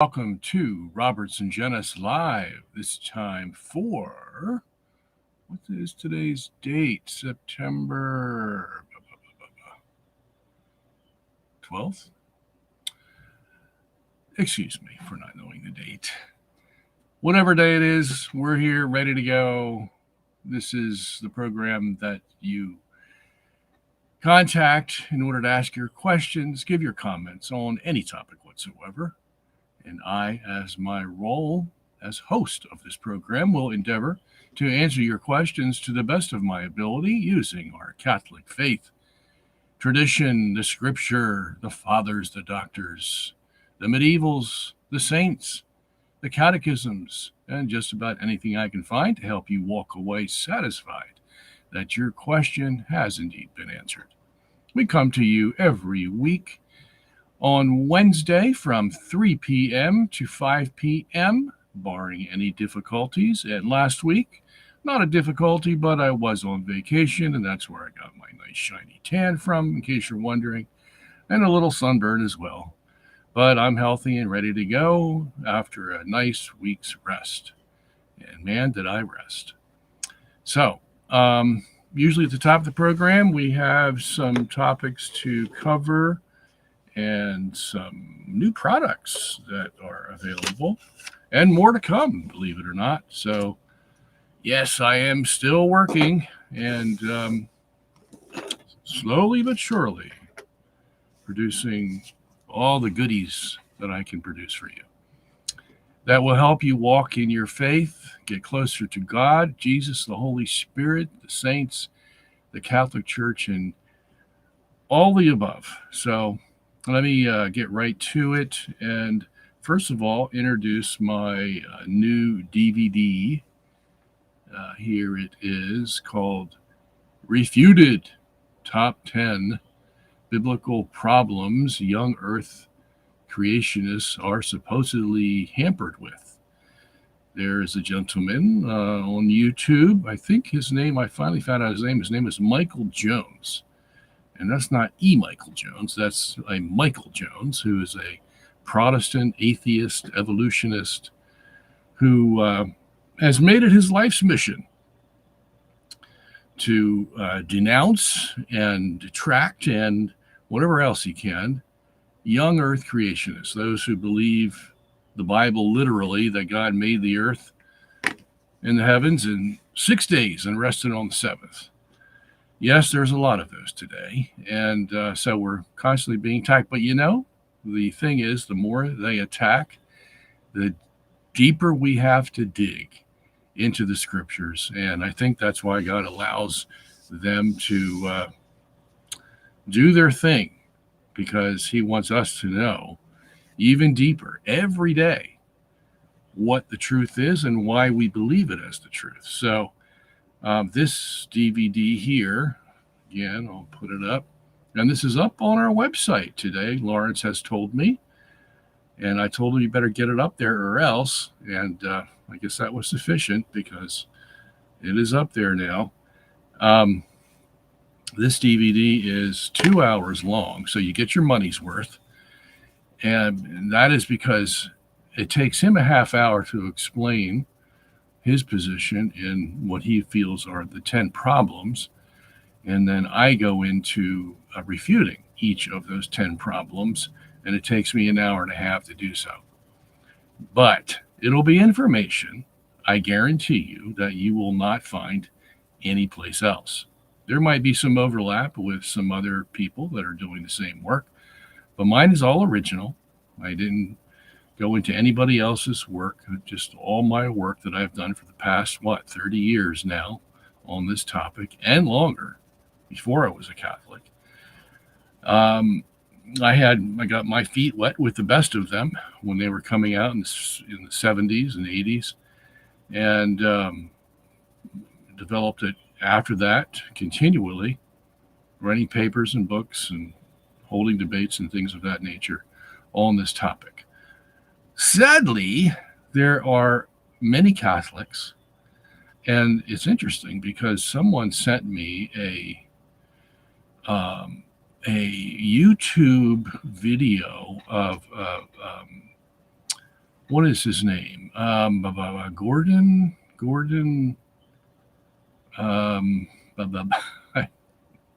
Welcome to Robert Sungenis Live, this time for, what is today's date? September 12th? Excuse me for not knowing the date. Whatever day it is, we're here ready to go. This is the program that you contact in order to ask your questions, give your comments on any topic whatsoever. And I, as my role as host of this program, will endeavor to answer your questions to the best of my ability using our Catholic faith, tradition, the scripture, the fathers, the doctors, the medievals, the saints, the catechisms, and just about anything I can find to help you walk away satisfied that your question has indeed been answered. We come to you every week on Wednesday from 3 p.m. to 5 p.m., barring any difficulties. And last week, not a difficulty, but I was on vacation, and that's where I got my nice shiny tan from, in case you're wondering, and a little sunburn as well. But I'm healthy and ready to go after a nice week's rest. And man, did I rest. So, usually at the top of the program, we have some topics to cover and some new products that are available and more to come, believe it or not. So, yes, I am still working and slowly but surely producing all the goodies that I can produce for you. That will help you walk in your faith, get closer to God, Jesus, the Holy Spirit, the saints, the Catholic Church, and all the above. So, let me get right to it, and first of all, introduce my new DVD. Here it is, called Refuted, Top 10 Biblical Problems Young Earth Creationists Are Supposedly Hampered With. There is a gentleman on YouTube, I think his name, I finally found out his name is Michael Jones. And that's not E. Michael Jones. That's a Michael Jones, who is a Protestant, atheist, evolutionist, who has made it his life's mission to denounce and detract and whatever else he can, young earth creationists, those who believe the Bible literally, that God made the earth and the heavens in 6 days and rested on the seventh. Yes, there's a lot of those today, and so we're constantly being attacked. But the thing is, the more they attack, the deeper we have to dig into the scriptures, and I think that's why God allows them to do their thing, because he wants us to know even deeper every day what the truth is and why we believe it as the truth. So this DVD here, again, I'll put it up. And this is up on our website today, Lawrence has told me. And I told him you better get it up there or else. And I guess that was sufficient because it is up there now. This DVD is 2 hours long, so you get your money's worth. And that is because it takes him a half hour to explain his position in what he feels are the 10 problems. And then I go into refuting each of those 10 problems, and it takes me an hour and a half to do so. But it'll be information, I guarantee you, that you will not find anyplace else. There might be some overlap with some other people that are doing the same work, but mine is all original. I didn't go into anybody else's work, just all my work that I've done for the past, 30 years now on this topic and longer, before I was a Catholic. I got my feet wet with the best of them when they were coming out in the 70s and 80s, and developed it after that continually, writing papers and books and holding debates and things of that nature on this topic. Sadly, there are many Catholics, and it's interesting because someone sent me a YouTube video of what is his name? Gordon.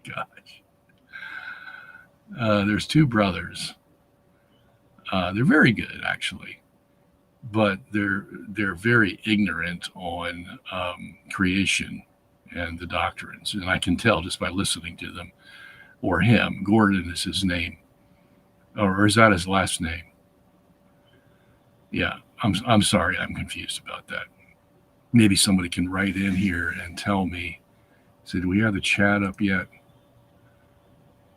Gosh. There's two brothers. They're very good, actually, but they're very ignorant on creation and the doctrines, and I can tell just by listening to them. Or him. Gordon is his name, or is that his last name? Yeah, I'm sorry, I'm confused about that. Maybe somebody can write in here and tell me. So do we have the chat up yet?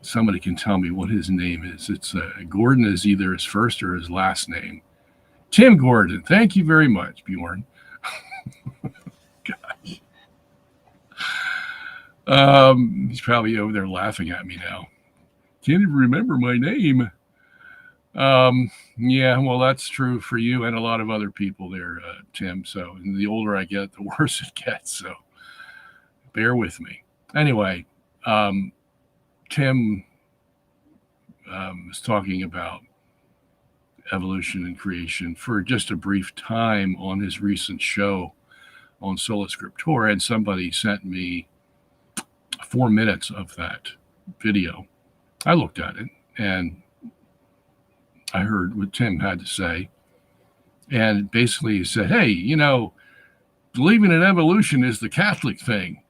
Somebody can tell me what his name is. It's Gordon is either his first or his last name. Tim Gordon. Thank you very much, Bjorn. Gosh. He's probably over there laughing at me now. Can't even remember my name. Yeah, well, that's true for you and a lot of other people there, Tim. So the older I get, the worse it gets. So bear with me. Anyway, Tim was talking about evolution and creation for just a brief time on his recent show on Sola Scriptura, and somebody sent me 4 minutes of that video. I looked at it and I heard what Tim had to say, and basically he said, hey, believing in evolution is the Catholic thing.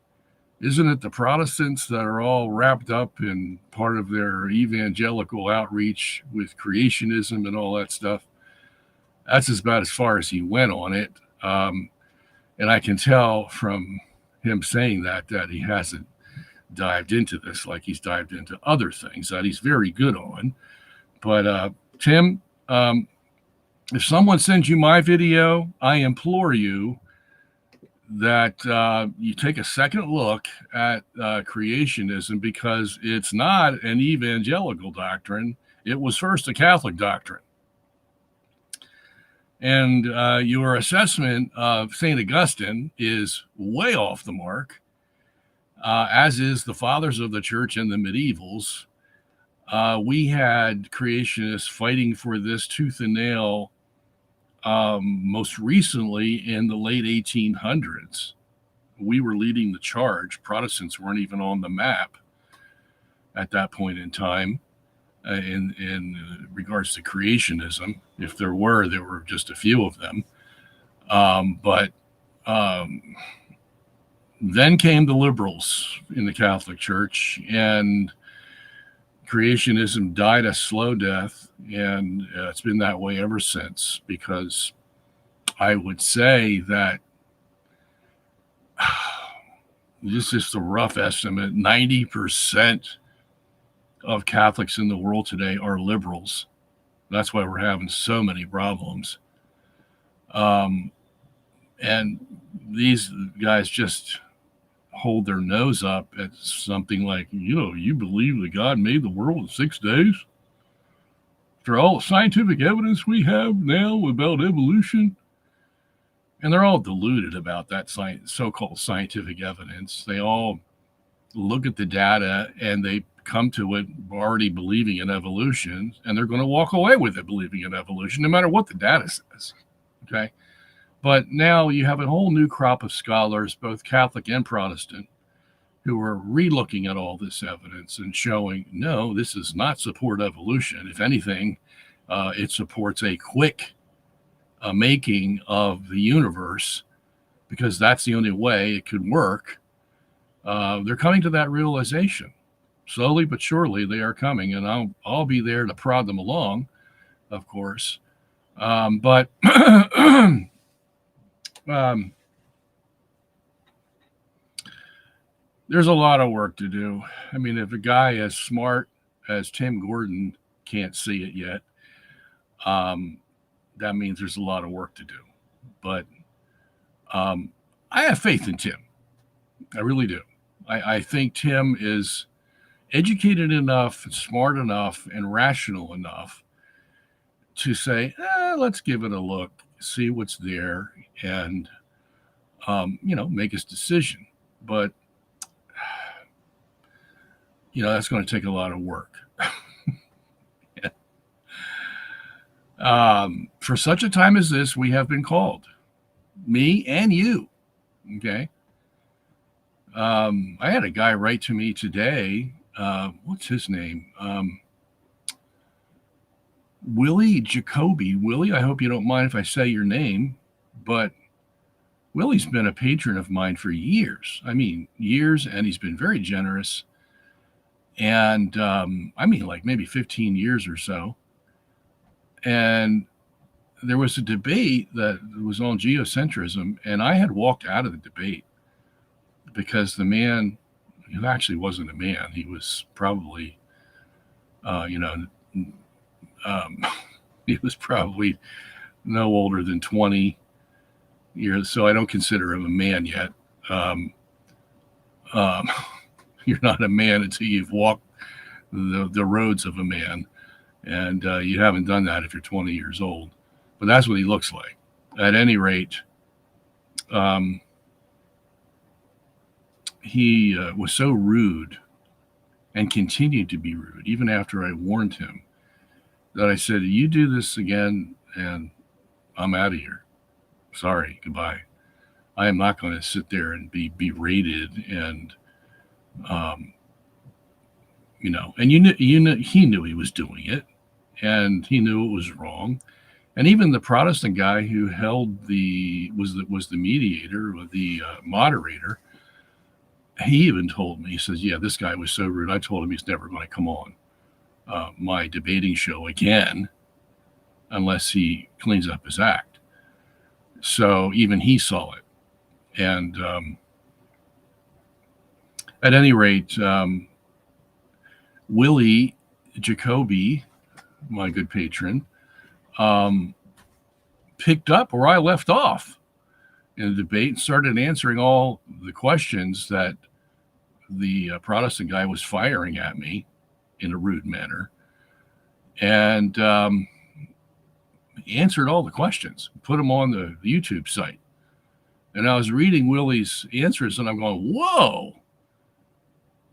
Isn't it the Protestants that are all wrapped up in part of their evangelical outreach with creationism and all that stuff? That's about as far as he went on it. And I can tell from him saying that he hasn't dived into this like he's dived into other things that he's very good on. But Tim, if someone sends you my video, I implore you that you take a second look at creationism, because it's not an evangelical doctrine. It was first a Catholic doctrine. And your assessment of St. Augustine is way off the mark, as is the fathers of the church and the medievals. We had creationists fighting for this tooth and nail most recently in the late 1800s. We were leading the charge. Protestants weren't even on the map at that point in time in regards to creationism. If there were just a few of them. But then came the liberals in the Catholic Church, and creationism died a slow death, and it's been that way ever since, because I would say that this is a rough estimate, 90% of Catholics in the world today are liberals. That's why we're having so many problems. And these guys just hold their nose up at something like, you believe that God made the world in 6 days? After all the scientific evidence we have now about evolution? And they're all deluded about that so-called scientific evidence. They all look at the data and they come to it already believing in evolution, and they're going to walk away with it believing in evolution, no matter what the data says. Okay? But now you have a whole new crop of scholars, both Catholic and Protestant, who are re-looking at all this evidence and showing, no, this does not support evolution. If anything, it supports a quick making of the universe, because that's the only way it could work. They're coming to that realization. Slowly but surely they are coming, and I'll be there to prod them along, of course. But there's a lot of work to do. I mean, if a guy as smart as Tim Gordon can't see it yet, that means there's a lot of work to do. But I have faith in Tim. I really do. I think Tim is educated enough, smart enough, and rational enough to say, let's give it a look, see what's there, and make his decision. But that's going to take a lot of work. For such a time as this, we have been called, me and you. Okay. I had a guy write to me today. What's his name? Willie Jacoby. Willie, I hope you don't mind if I say your name, but Willie's been a patron of mine for years. I mean, years, and he's been very generous. And I mean, like maybe 15 years or so. And there was a debate that was on geocentrism, and I had walked out of the debate because the man, who actually wasn't a man, he was probably, he was probably no older than 20 years, so I don't consider him a man yet. You're not a man until you've walked the roads of a man, and you haven't done that if you're 20 years old. But that's what he looks like. At any rate, he was so rude and continued to be rude, even after I warned him, that I said, you do this again, and I'm out of here. Sorry, goodbye. I am not going to sit there and be berated and, and he knew he was doing it, and he knew it was wrong. And even the Protestant guy who was the mediator, or the moderator, he even told me, he says, yeah, this guy was so rude. I told him he's never going to come on my debating show again unless he cleans up his act. So even he saw it. And at any rate, Willie Jacoby, my good patron, picked up where I left off in the debate and started answering all the questions that the Protestant guy was firing at me in a rude manner. And he answered all the questions, put them on the YouTube site. And I was reading Willie's answers, and I'm going, whoa,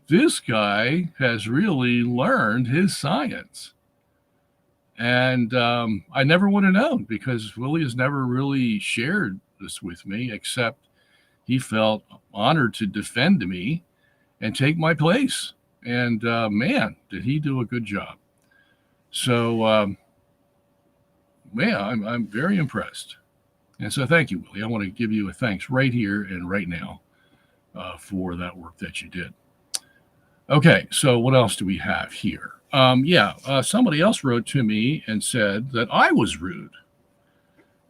this guy has really learned his science. And I never would have known, because Willie has never really shared this with me, except he felt honored to defend me and take my place. And man, did he do a good job. So, I'm very impressed. And so thank you, Willie. I want to give you a thanks right here and right now for that work that you did. Okay, so what else do we have here? Somebody else wrote to me and said that I was rude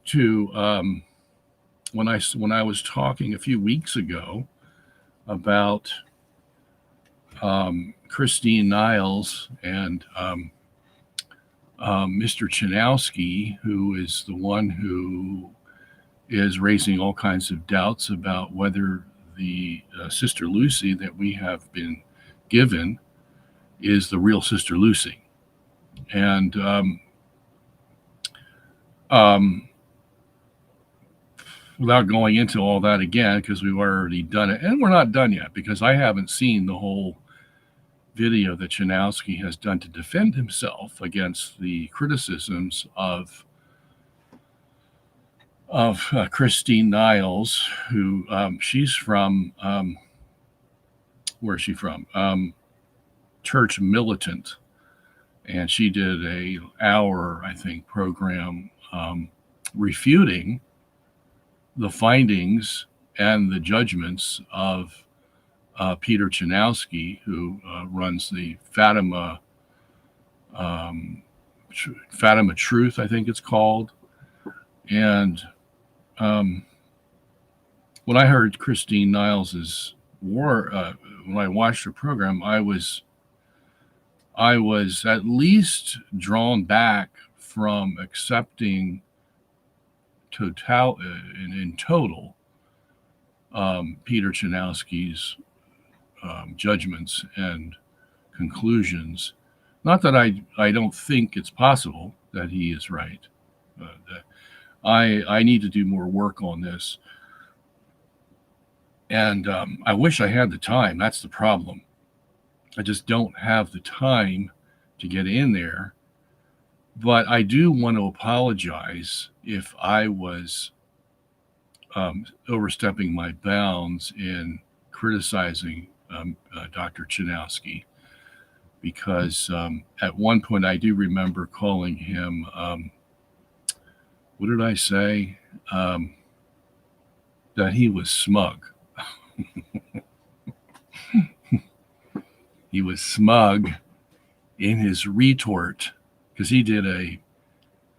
to when I was talking a few weeks ago about Christine Niles and Mr. Chanowski, who is the one who is raising all kinds of doubts about whether the Sister Lucy that we have been given is the real Sister Lucy. And without going into all that again, because we've already done it, and we're not done yet, because I haven't seen the whole video that Chanowski has done to defend himself against the criticisms of Christine Niles, who she's from, where's she from? Church Militant. And she did a hour, I think, program refuting the findings and the judgments of Peter Chanowski, who runs the Fatima Truth, I think it's called. And when I heard Christine Niles's when I watched her program, I was at least drawn back from accepting in total Peter Chanowski's judgments and conclusions. Not that I don't think it's possible that he is right. I need to do more work on this. And I wish I had the time. That's the problem. I just don't have the time to get in there But I do want to apologize if I was overstepping my bounds in criticizing Dr. Chanowski, because at one point I do remember calling him, what did I say? That he was smug. He was smug in his retort, because he did a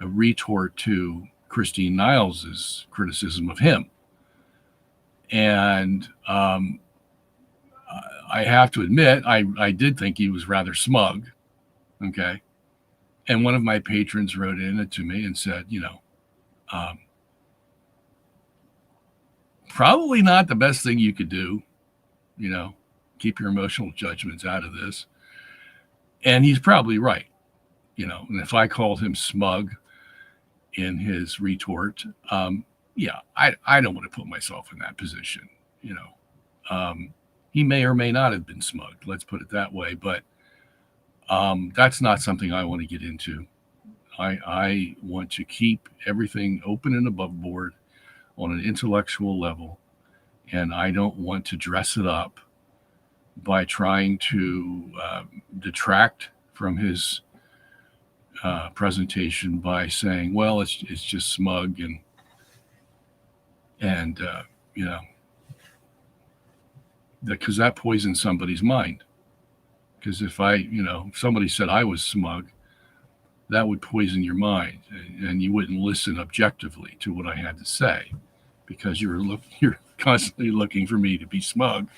retort to Christine Niles's criticism of him. And I have to admit, I did think he was rather smug. Okay. And one of my patrons wrote in to me and said, probably not the best thing you could do, keep your emotional judgments out of this. And he's probably right, and if I called him smug in his retort, I don't want to put myself in that position. He may or may not have been smug, let's put it that way, but that's not something I want to get into. I want to keep everything open and above board on an intellectual level, and I don't want to dress it up by trying to detract from his presentation by saying, well, it's just smug and because that poisons somebody's mind. Because if if somebody said I was smug, that would poison your mind, and you wouldn't listen objectively to what I had to say, because you're constantly looking for me to be smug,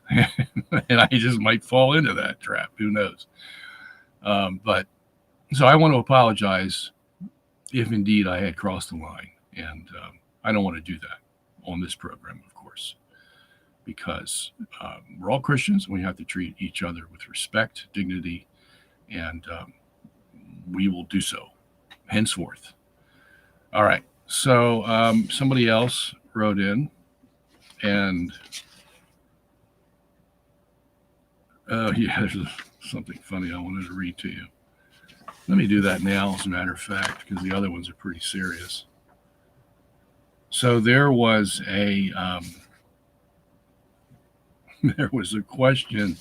and I just might fall into that trap. Who knows? But so I want to apologize if indeed I had crossed the line, and I don't want to do that on this program, of course, because we're all Christians and we have to treat each other with respect, dignity, and we will do so henceforth. All right. So somebody else wrote in, and there's something funny I wanted to read to you. Let me do that now, as a matter of fact, because the other ones are pretty serious. So there was a question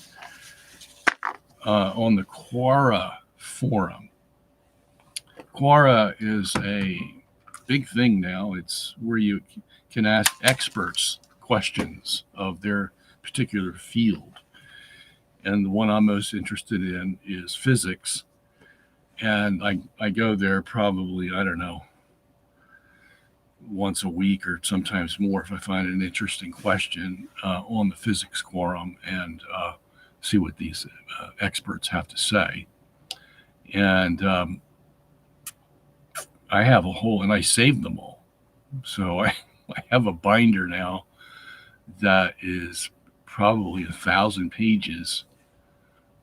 on the Quora forum. Quora is a big thing now. It's where you can ask experts questions of their particular field. And the one I'm most interested in is physics. And I go there probably, I don't know, once a week or sometimes more if I find an interesting question on the physics quorum, and see what these experts have to say. And I have a whole, and I saved them all. So I have a binder now that is probably 1,000 pages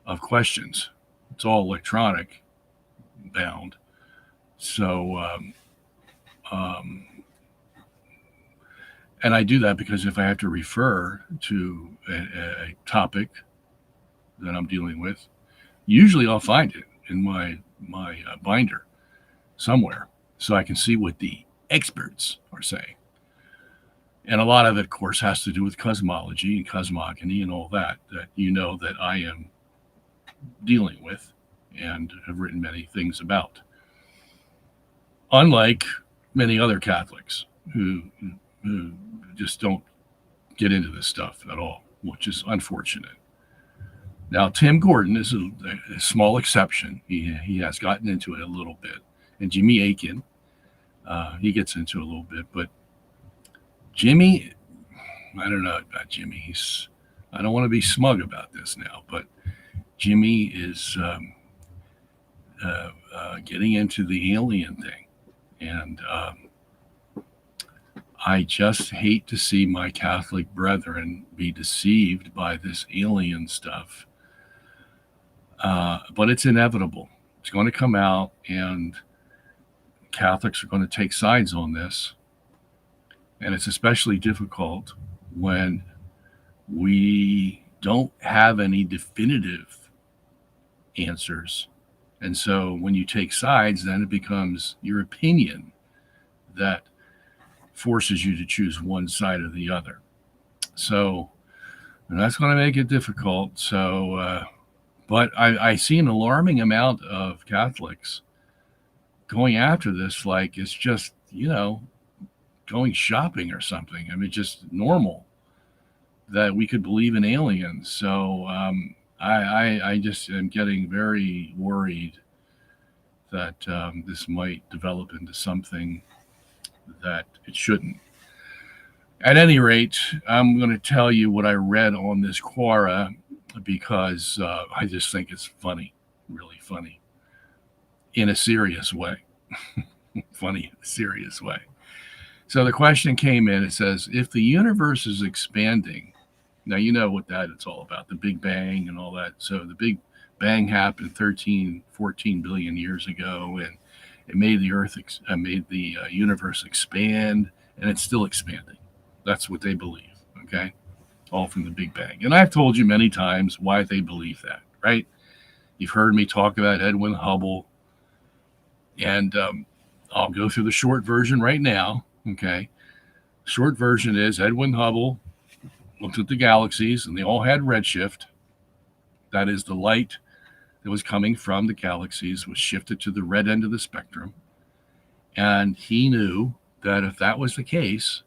of questions. It's all electronic bound. So, and I do that because if I have to refer to a topic that I'm dealing with, usually I'll find it in my binder somewhere, so I can see what the experts are saying. And a lot of it, of course, has to do with cosmology and cosmogony and all that that I am dealing with and have written many things about. Unlike many other Catholics who just don't get into this stuff at all, which is unfortunate. Now, Tim Gordon is a small exception. He has gotten into it a little bit. And Jimmy Akin, he gets into it a little bit. But Jimmy, I don't know about Jimmy. I don't want to be smug about this now, but Jimmy is getting into the alien thing. And I just hate to see my Catholic brethren be deceived by this alien stuff. But it's inevitable. It's going to come out, and Catholics are going to take sides on this. And it's especially difficult when we don't have any definitive answers And so when you take sides, then it becomes your opinion that forces you to choose one side or the other. So and that's going to make it difficult. So, but I see an alarming amount of Catholics going after this like it's just, going shopping or something. I mean, just normal that we could believe in aliens. So I just am getting very worried that this might develop into something that it shouldn't. At any rate, I'm going to tell you what I read on this Quora because I just think it's funny, really funny, in a serious way. Funny, serious way. So the question came in, it says, if the universe is expanding, now you know what that it's all about, the Big Bang and all that. So the Big Bang happened 14 billion years ago, and it made the Earth, made the universe expand, and it's still expanding. That's what they believe, okay? All from the Big Bang. And I've told you many times why they believe that, right? You've heard me talk about Edwin Hubble, and I'll go through the short version right now, okay? Short version is Edwin Hubble looked at the galaxies, and they all had redshift. That is, the light that was coming from the galaxies was shifted to the red end of the spectrum. And he knew that if that was the case,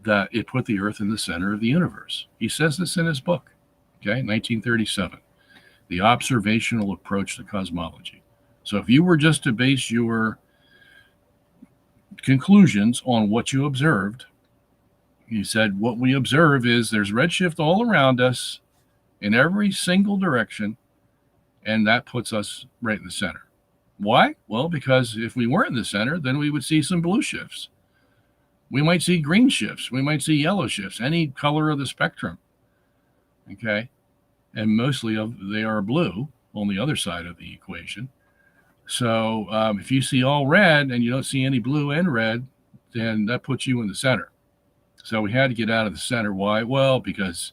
that it put the Earth in the center of the universe. He says this in his book, okay, 1937, The Observational Approach to Cosmology. So if you were just to base your conclusions on what you observed, he said, what we observe is there's redshift all around us in every single direction, and that puts us right in the center. Why? Well, because if we weren't in the center, then we would see some blue shifts. We might see green shifts. We might see yellow shifts, any color of the spectrum. Okay? And mostly they are blue on the other side of the equation. So if you see all red and you don't see any blue and red, then that puts you in the center. So we had to get out of the center. Why? Well, because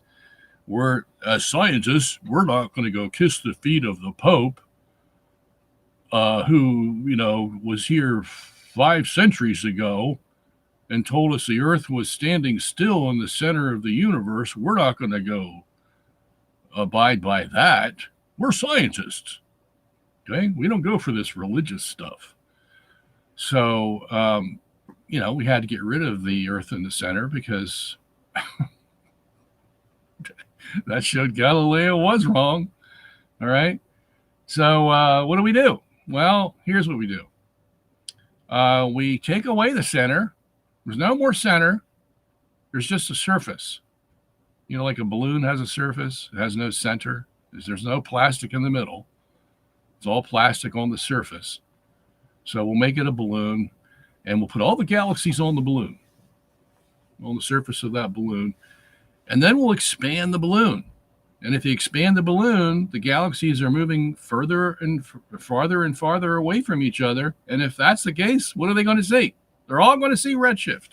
we're, as scientists, we're not going to go kiss the feet of the Pope, who, was here 5 centuries ago and told us the Earth was standing still in the center of the universe. We're not going to go abide by that. We're scientists. Okay? We don't go for this religious stuff. So, we had to get rid of the Earth in the center because that showed Galileo was wrong. All right? So what do? Well, here's what we do. We take away the center. There's no more center. There's just a surface. Like a balloon has a surface. It has no center. There's no plastic in the middle. It's all plastic on the surface. So we'll make it a balloon, and we'll put all the galaxies on the balloon, on the surface of that balloon. And then we'll expand the balloon. And if you expand the balloon, the galaxies are moving further and farther and farther away from each other. And if that's the case, what are they going to see? They're all going to see redshift,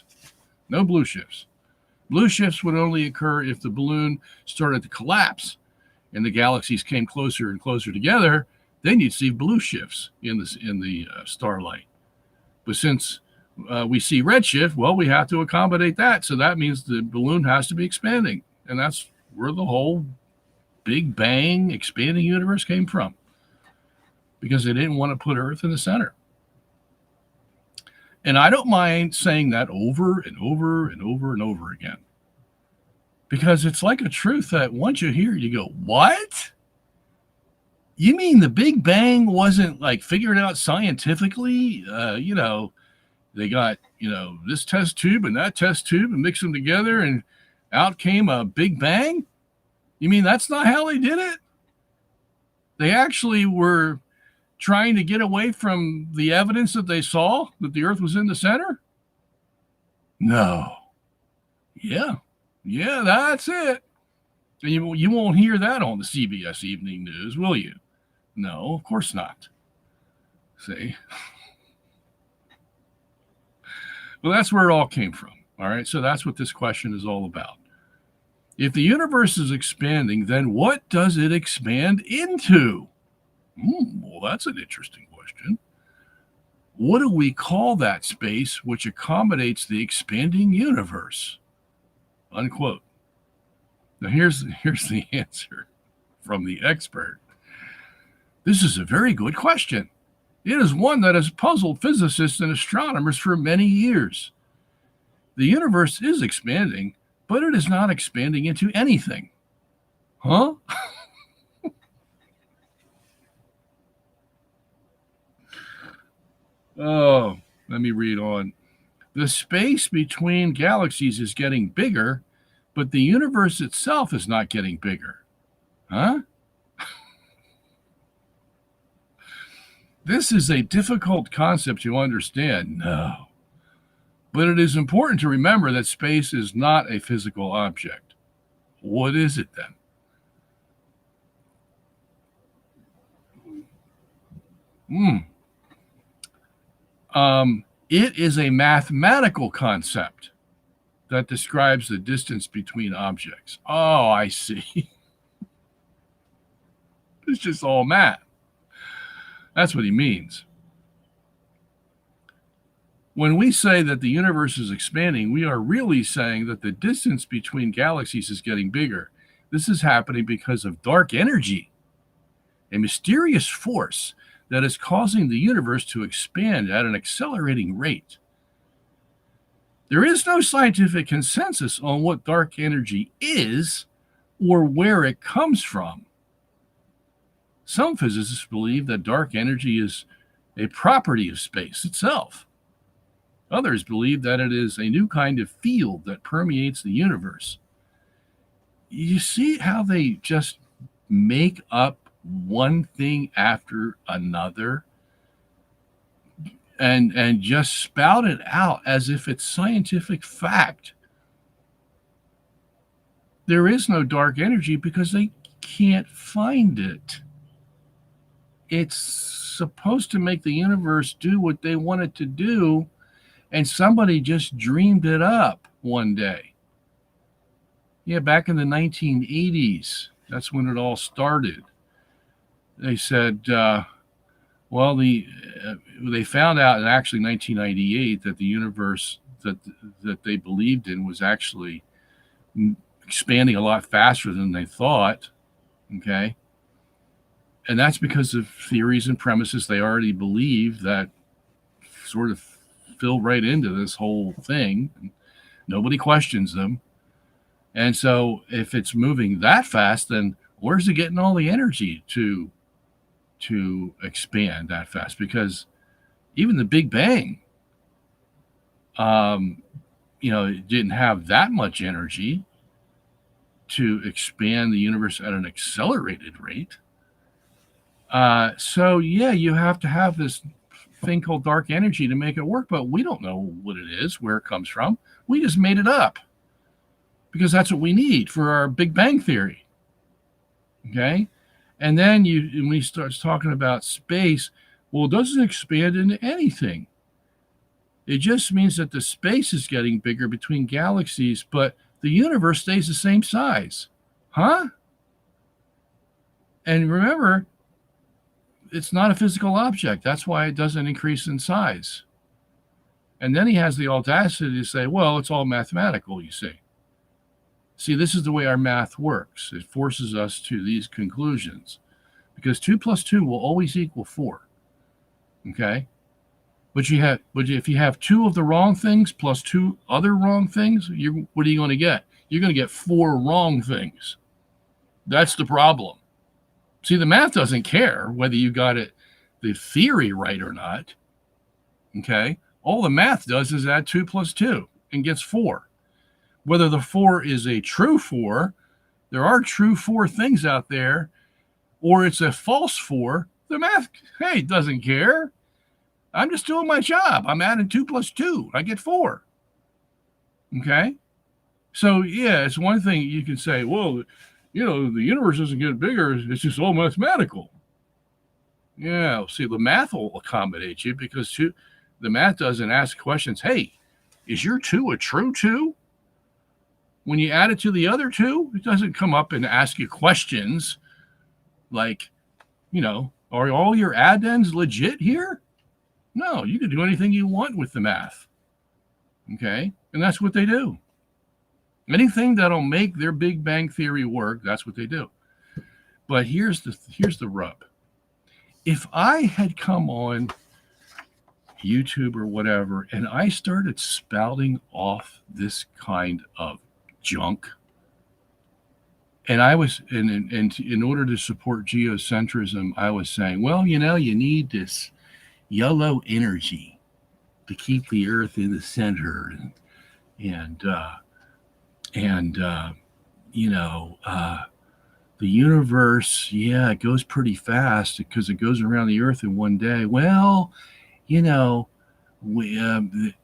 no blue shifts. Blue shifts would only occur if the balloon started to collapse and the galaxies came closer and closer together. Then you'd see blue shifts in the starlight. But since we see redshift, well, we have to accommodate that. So that means the balloon has to be expanding. And that's where the whole Big Bang expanding universe came from, because they didn't want to put Earth in the center. And I don't mind saying that over and over and over and over again, because it's like a truth that once you hear it, you go, what? You mean the Big Bang wasn't like figured out scientifically? They got, this test tube and that test tube and mixed them together and out came a Big Bang? You mean that's not how they did it? They actually were trying to get away from the evidence that they saw that the Earth was in the center? No. Yeah, that's it. And you won't hear that on the CBS Evening News, will you? No, of course not. See? Well, that's where it all came from. All right, so that's what this question is all about. If the universe is expanding, then what does it expand into? Well, that's an interesting question. What do we call that space which accommodates the expanding universe? Unquote. Now, here's the answer from the expert. This is a very good question. It is one that has puzzled physicists and astronomers for many years. The universe is expanding, but it is not expanding into anything. Huh? Oh, let me read on. The space between galaxies is getting bigger, but the universe itself is not getting bigger. Huh? This is a difficult concept to understand. No. But it is important to remember that space is not a physical object. What is it then? It is a mathematical concept that describes the distance between objects. Oh, I see. It's just all math. That's what he means. When we say that the universe is expanding, we are really saying that the distance between galaxies is getting bigger. This is happening because of dark energy, a mysterious force that is causing the universe to expand at an accelerating rate. There is no scientific consensus on what dark energy is or where it comes from. Some physicists believe that dark energy is a property of space itself. Others believe that it is a new kind of field that permeates the universe. You see how they just make up one thing after another and just spout it out as if it's scientific fact. There is no dark energy because they can't find it. It's supposed to make the universe do what they want it to do, and somebody just dreamed it up one day. Yeah, back in the 1980s, that's when it all started. They said, they found out in actually 1998 that the universe that they believed in was actually expanding a lot faster than they thought, okay? And that's because of theories and premises they already believed that sort of fill right into this whole thing. Nobody questions them. And so if it's moving that fast, then where's it getting all the energy to expand that fast? Because even the Big Bang, it didn't have that much energy to expand the universe at an accelerated rate. You have to have this thing called dark energy to make it work, but we don't know what it is, where it comes from. We just made it up because that's what we need for our Big Bang theory. Okay? And then when he starts talking about space, well, it doesn't expand into anything. It just means that the space is getting bigger between galaxies, but the universe stays the same size. Huh? And remember, it's not a physical object. That's why it doesn't increase in size. And then he has the audacity to say, well, it's all mathematical, you see. See, this is the way our math works. It forces us to these conclusions because 2 plus 2 will always equal 4. Okay? But if you have 2 of the wrong things plus 2 other wrong things, what are you going to get? You're going to get 4 wrong things. That's the problem. See, the math doesn't care whether you got the theory right or not. Okay? All the math does is add 2 plus 2 and gets 4. Whether the 4 is a true 4, there are true 4 things out there, or it's a false 4, the math, doesn't care. I'm just doing my job. I'm adding 2 plus 2. I get 4. Okay? So, yeah, it's one thing you can say, well, the universe doesn't get bigger. It's just all mathematical. Yeah, see, the math will accommodate you because the math doesn't ask questions. Hey, is your 2 a true 2? When you add it to the other 2, it doesn't come up and ask you questions like, Are all your addends legit here? No, you can do anything you want with the math. Okay? And that's what they do. Anything that'll make their Big Bang Theory work, that's what they do. But here's the rub. If I had come on YouTube or whatever, and I started spouting off this kind of junk, and I was, in order to support geocentrism, I was saying, well, you need this yellow energy to keep the Earth in the center, the universe, yeah, it goes pretty fast because it goes around the Earth in one day. Well,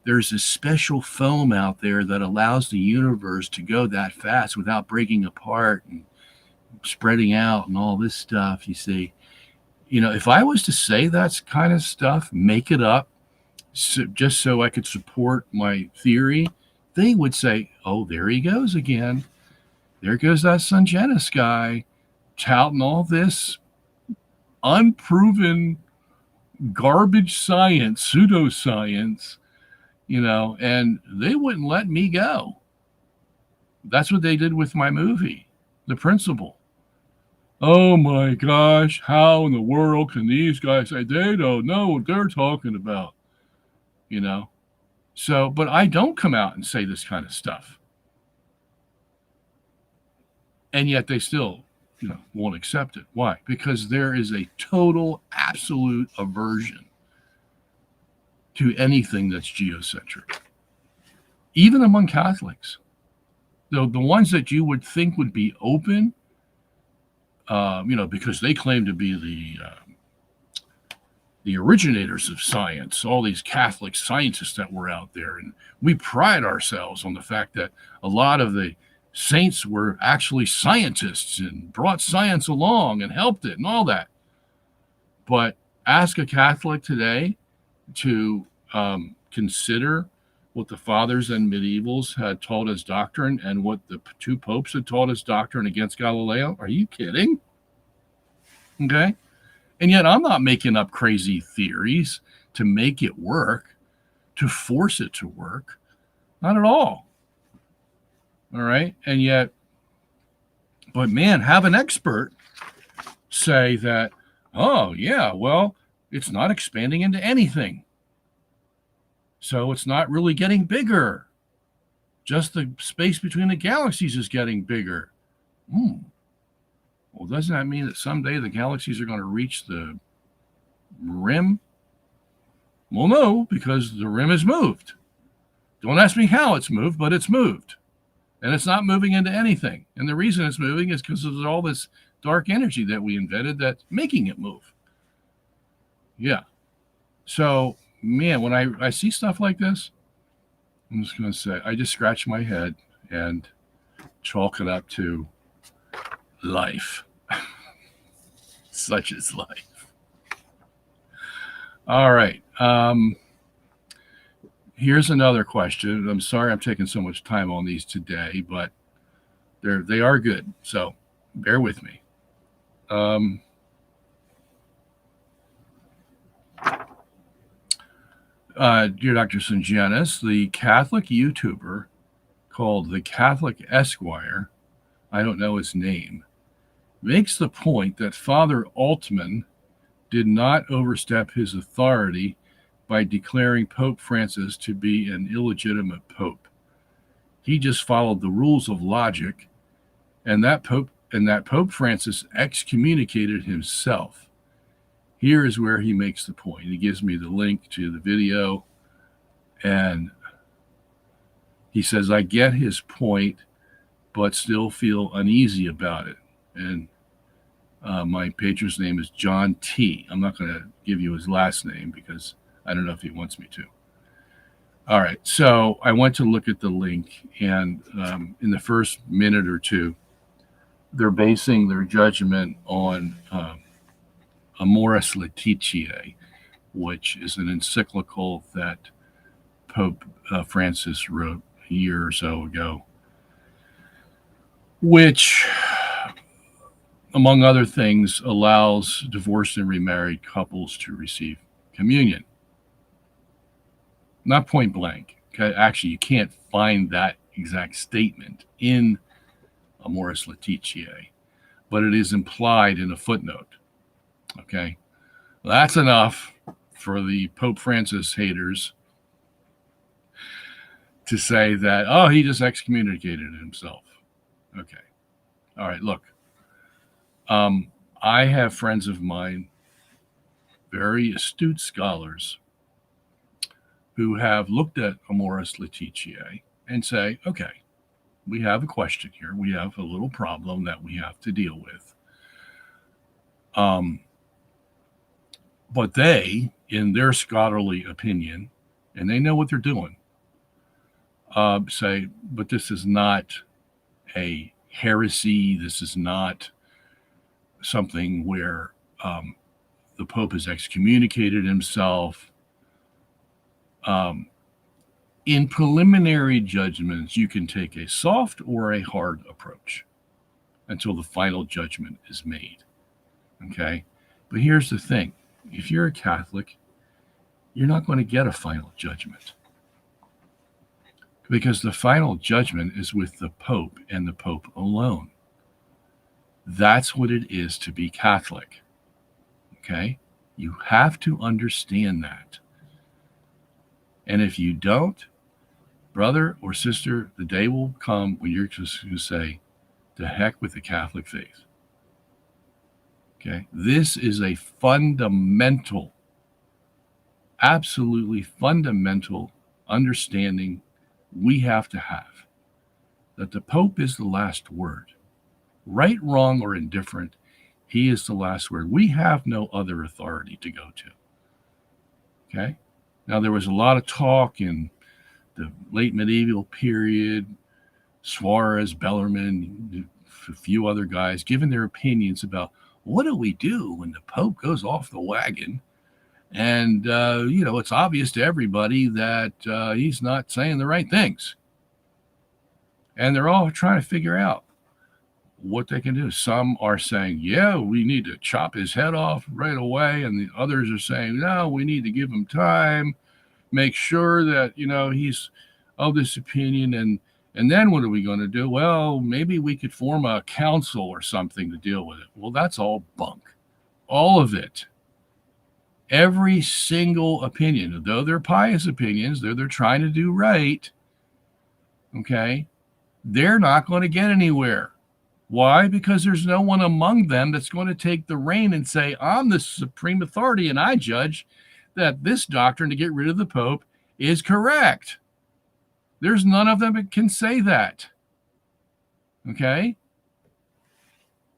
there's a special foam out there that allows the universe to go that fast without breaking apart and spreading out and all this stuff. You see, if I was to say that kind of stuff, make it up, just so I could support my theory, they would say, oh, there he goes again. There goes that Sungenis guy touting all this unproven garbage science, pseudoscience, and they wouldn't let me go. That's what they did with my movie, The Principle. Oh my gosh, how in the world can these guys say they don't know what they're talking about? So, but I don't come out and say this kind of stuff. And yet they still, won't accept it. Why? Because there is a total, absolute aversion to anything that's geocentric, even among Catholics. The ones that you would think would be open, because they claim to be the originators of science, all these Catholic scientists that were out there. And we pride ourselves on the fact that a lot of the saints were actually scientists and brought science along and helped it and all that. But ask a Catholic today to consider what the fathers and medievals had taught as doctrine and what the two popes had taught as doctrine against Galileo. Are you kidding? Okay. And yet I'm not making up crazy theories to make it work, to force it to work. Not at all. All right. And yet, but man, have an expert say that, oh, yeah, well, it's not expanding into anything. So it's not really getting bigger. Just the space between the galaxies is getting bigger. Well, doesn't that mean that someday the galaxies are going to reach the rim? Well, no, because the rim is moved. Don't ask me how it's moved, but it's moved. And it's not moving into anything. And the reason it's moving is because of all this dark energy that we invented that's making it move. Yeah. So, man, when I see stuff like this, I'm just going to say, I just scratch my head and chalk it up to life. Such is life. All right. Here's another question. I'm sorry I'm taking so much time on these today, but they are good. So bear with me. Dear Dr. Sungenis, the Catholic YouTuber called the Catholic Esquire, I don't know his name, makes the point that Father Altman did not overstep his authority by declaring Pope Francis to be an illegitimate pope. He just followed the rules of logic, and that Pope Francis excommunicated himself. Here is where he makes the point. He gives me the link to the video, and he says, I get his point, but still feel uneasy about it. And my patron's name is John T. I'm not going to give you his last name because I don't know if he wants me to. All right. So I went to look at the link, and in the first minute or two, they're basing their judgment on Amoris Laetitia, which is an encyclical that Pope Francis wrote a year or so ago, which among other things, allows divorced and remarried couples to receive communion. Not point blank. Okay? Actually, you can't find that exact statement in Amoris Laetitia, but it is implied in a footnote. Okay? That's enough for the Pope Francis haters to say that, oh, he just excommunicated himself. Okay. All right, look. I have friends of mine, very astute scholars, who have looked at Amoris Laetitia and say, okay, we have a question here. We have a little problem that we have to deal with. But they, in their scholarly opinion, and they know what they're doing, say, but this is not a heresy. This is not something where the Pope has excommunicated himself. In preliminary judgments, you can take a soft or a hard approach until the final judgment is made. Okay? But here's the thing. If you're a Catholic, you're not going to get a final judgment, because the final judgment is with the Pope and the Pope alone. That's what it is to be Catholic. Okay? You have to understand that. And if you don't, brother or sister, the day will come when you're just going to say, to heck with the Catholic faith. Okay? This is a fundamental, absolutely fundamental understanding we have to have, that the Pope is the last word. Right, wrong, or indifferent, he is the last word. We have no other authority to go to. Okay? Now, there was a lot of talk in the late medieval period, Suarez, Bellarmine, a few other guys giving their opinions about what do we do when the Pope goes off the wagon and, it's obvious to everybody that he's not saying the right things. And they're all trying to figure out what they can do. Some are saying, yeah, we need to chop his head off right away. And the others are saying, no, we need to give him time, make sure that, he's of this opinion. And then what are we going to do? Well, maybe we could form a council or something to deal with it. Well, that's all bunk. All of it. Every single opinion, though they're pious opinions, they're trying to do right, okay, they're not going to get anywhere. Why? Because there's no one among them that's going to take the reign and say, I'm the supreme authority and I judge that this doctrine to get rid of the Pope is correct. There's none of them that can say that. Okay?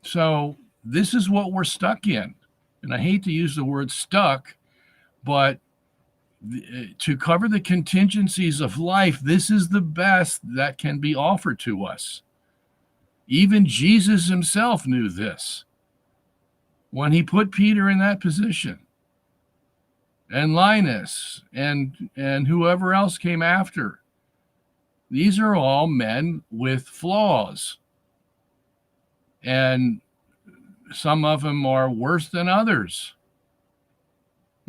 So this is what we're stuck in. And I hate to use the word stuck, but to cover the contingencies of life, this is the best that can be offered to us. Even Jesus himself knew this when he put Peter in that position, and Linus, and whoever else came after. These are all men with flaws, and some of them are worse than others.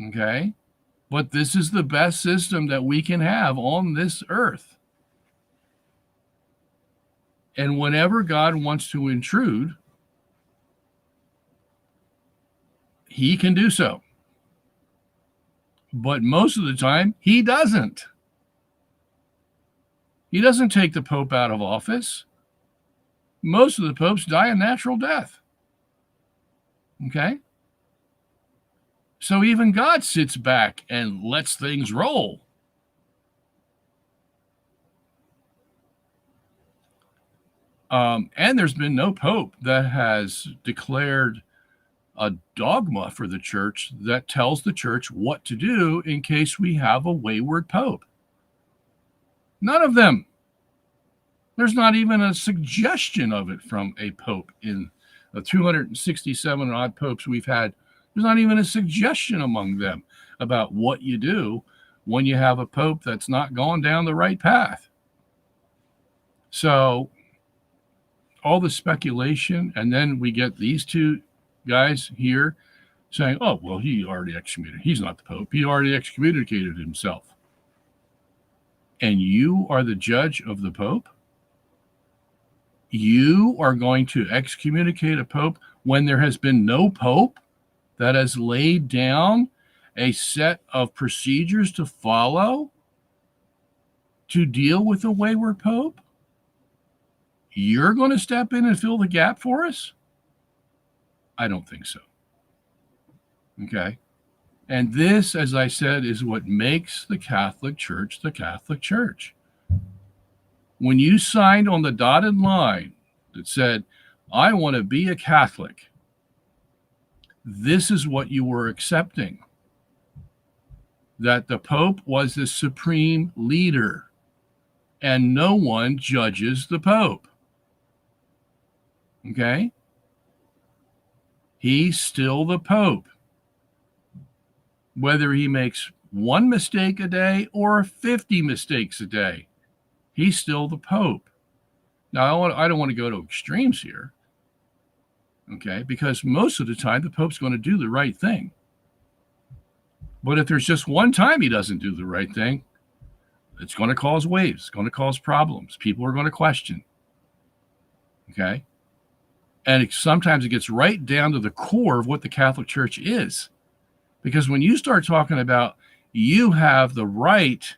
Okay? But this is the best system that we can have on this earth. And whenever God wants to intrude, he can do so. But most of the time, he doesn't. He doesn't take the Pope out of office. Most of the popes die a natural death. Okay? So even God sits back and lets things roll. And there's been no pope that has declared a dogma for the church that tells the church what to do in case we have a wayward pope. None of them. There's not even a suggestion of it from a pope in the 267 odd popes we've had. There's not even a suggestion among them about what you do when you have a pope that's not gone down the right path. So all the speculation, and then we get these two guys here saying, oh, well, he already excommunicated. He's not the Pope. He already excommunicated himself. And you are the judge of the Pope? You are going to excommunicate a Pope when there has been no Pope that has laid down a set of procedures to follow to deal with a wayward Pope? You're going to step in and fill the gap for us? I don't think so. Okay. And this, as I said, is what makes the Catholic Church the Catholic Church. When you signed on the dotted line that said, I want to be a Catholic, this is what you were accepting. That the Pope was the supreme leader, and no one judges the Pope. Okay? He's still the Pope. Whether he makes one mistake a day or 50 mistakes a day, he's still the Pope. Now, I don't want to go to extremes here, okay? Because most of the time, the Pope's going to do the right thing. But if there's just one time he doesn't do the right thing, it's going to cause waves. It's going to cause problems. People are going to question, okay? And sometimes it gets right down to the core of what the Catholic Church is. Because when you start talking about you have the right,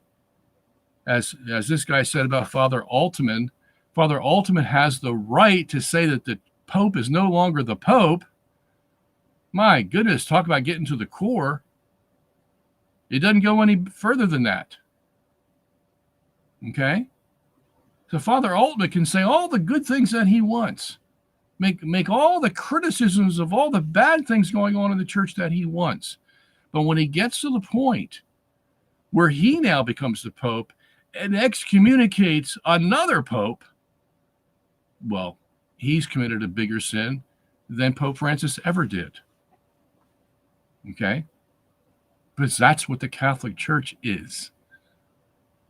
as this guy said about Father Altman has the right to say that the Pope is no longer the Pope. My goodness, talk about getting to the core. It doesn't go any further than that. Okay? So Father Altman can say all the good things that he wants. Make all the criticisms of all the bad things going on in the church that he wants. But when he gets to the point where he now becomes the Pope and excommunicates another Pope, well, he's committed a bigger sin than Pope Francis ever did. Okay? Because that's what the Catholic Church is.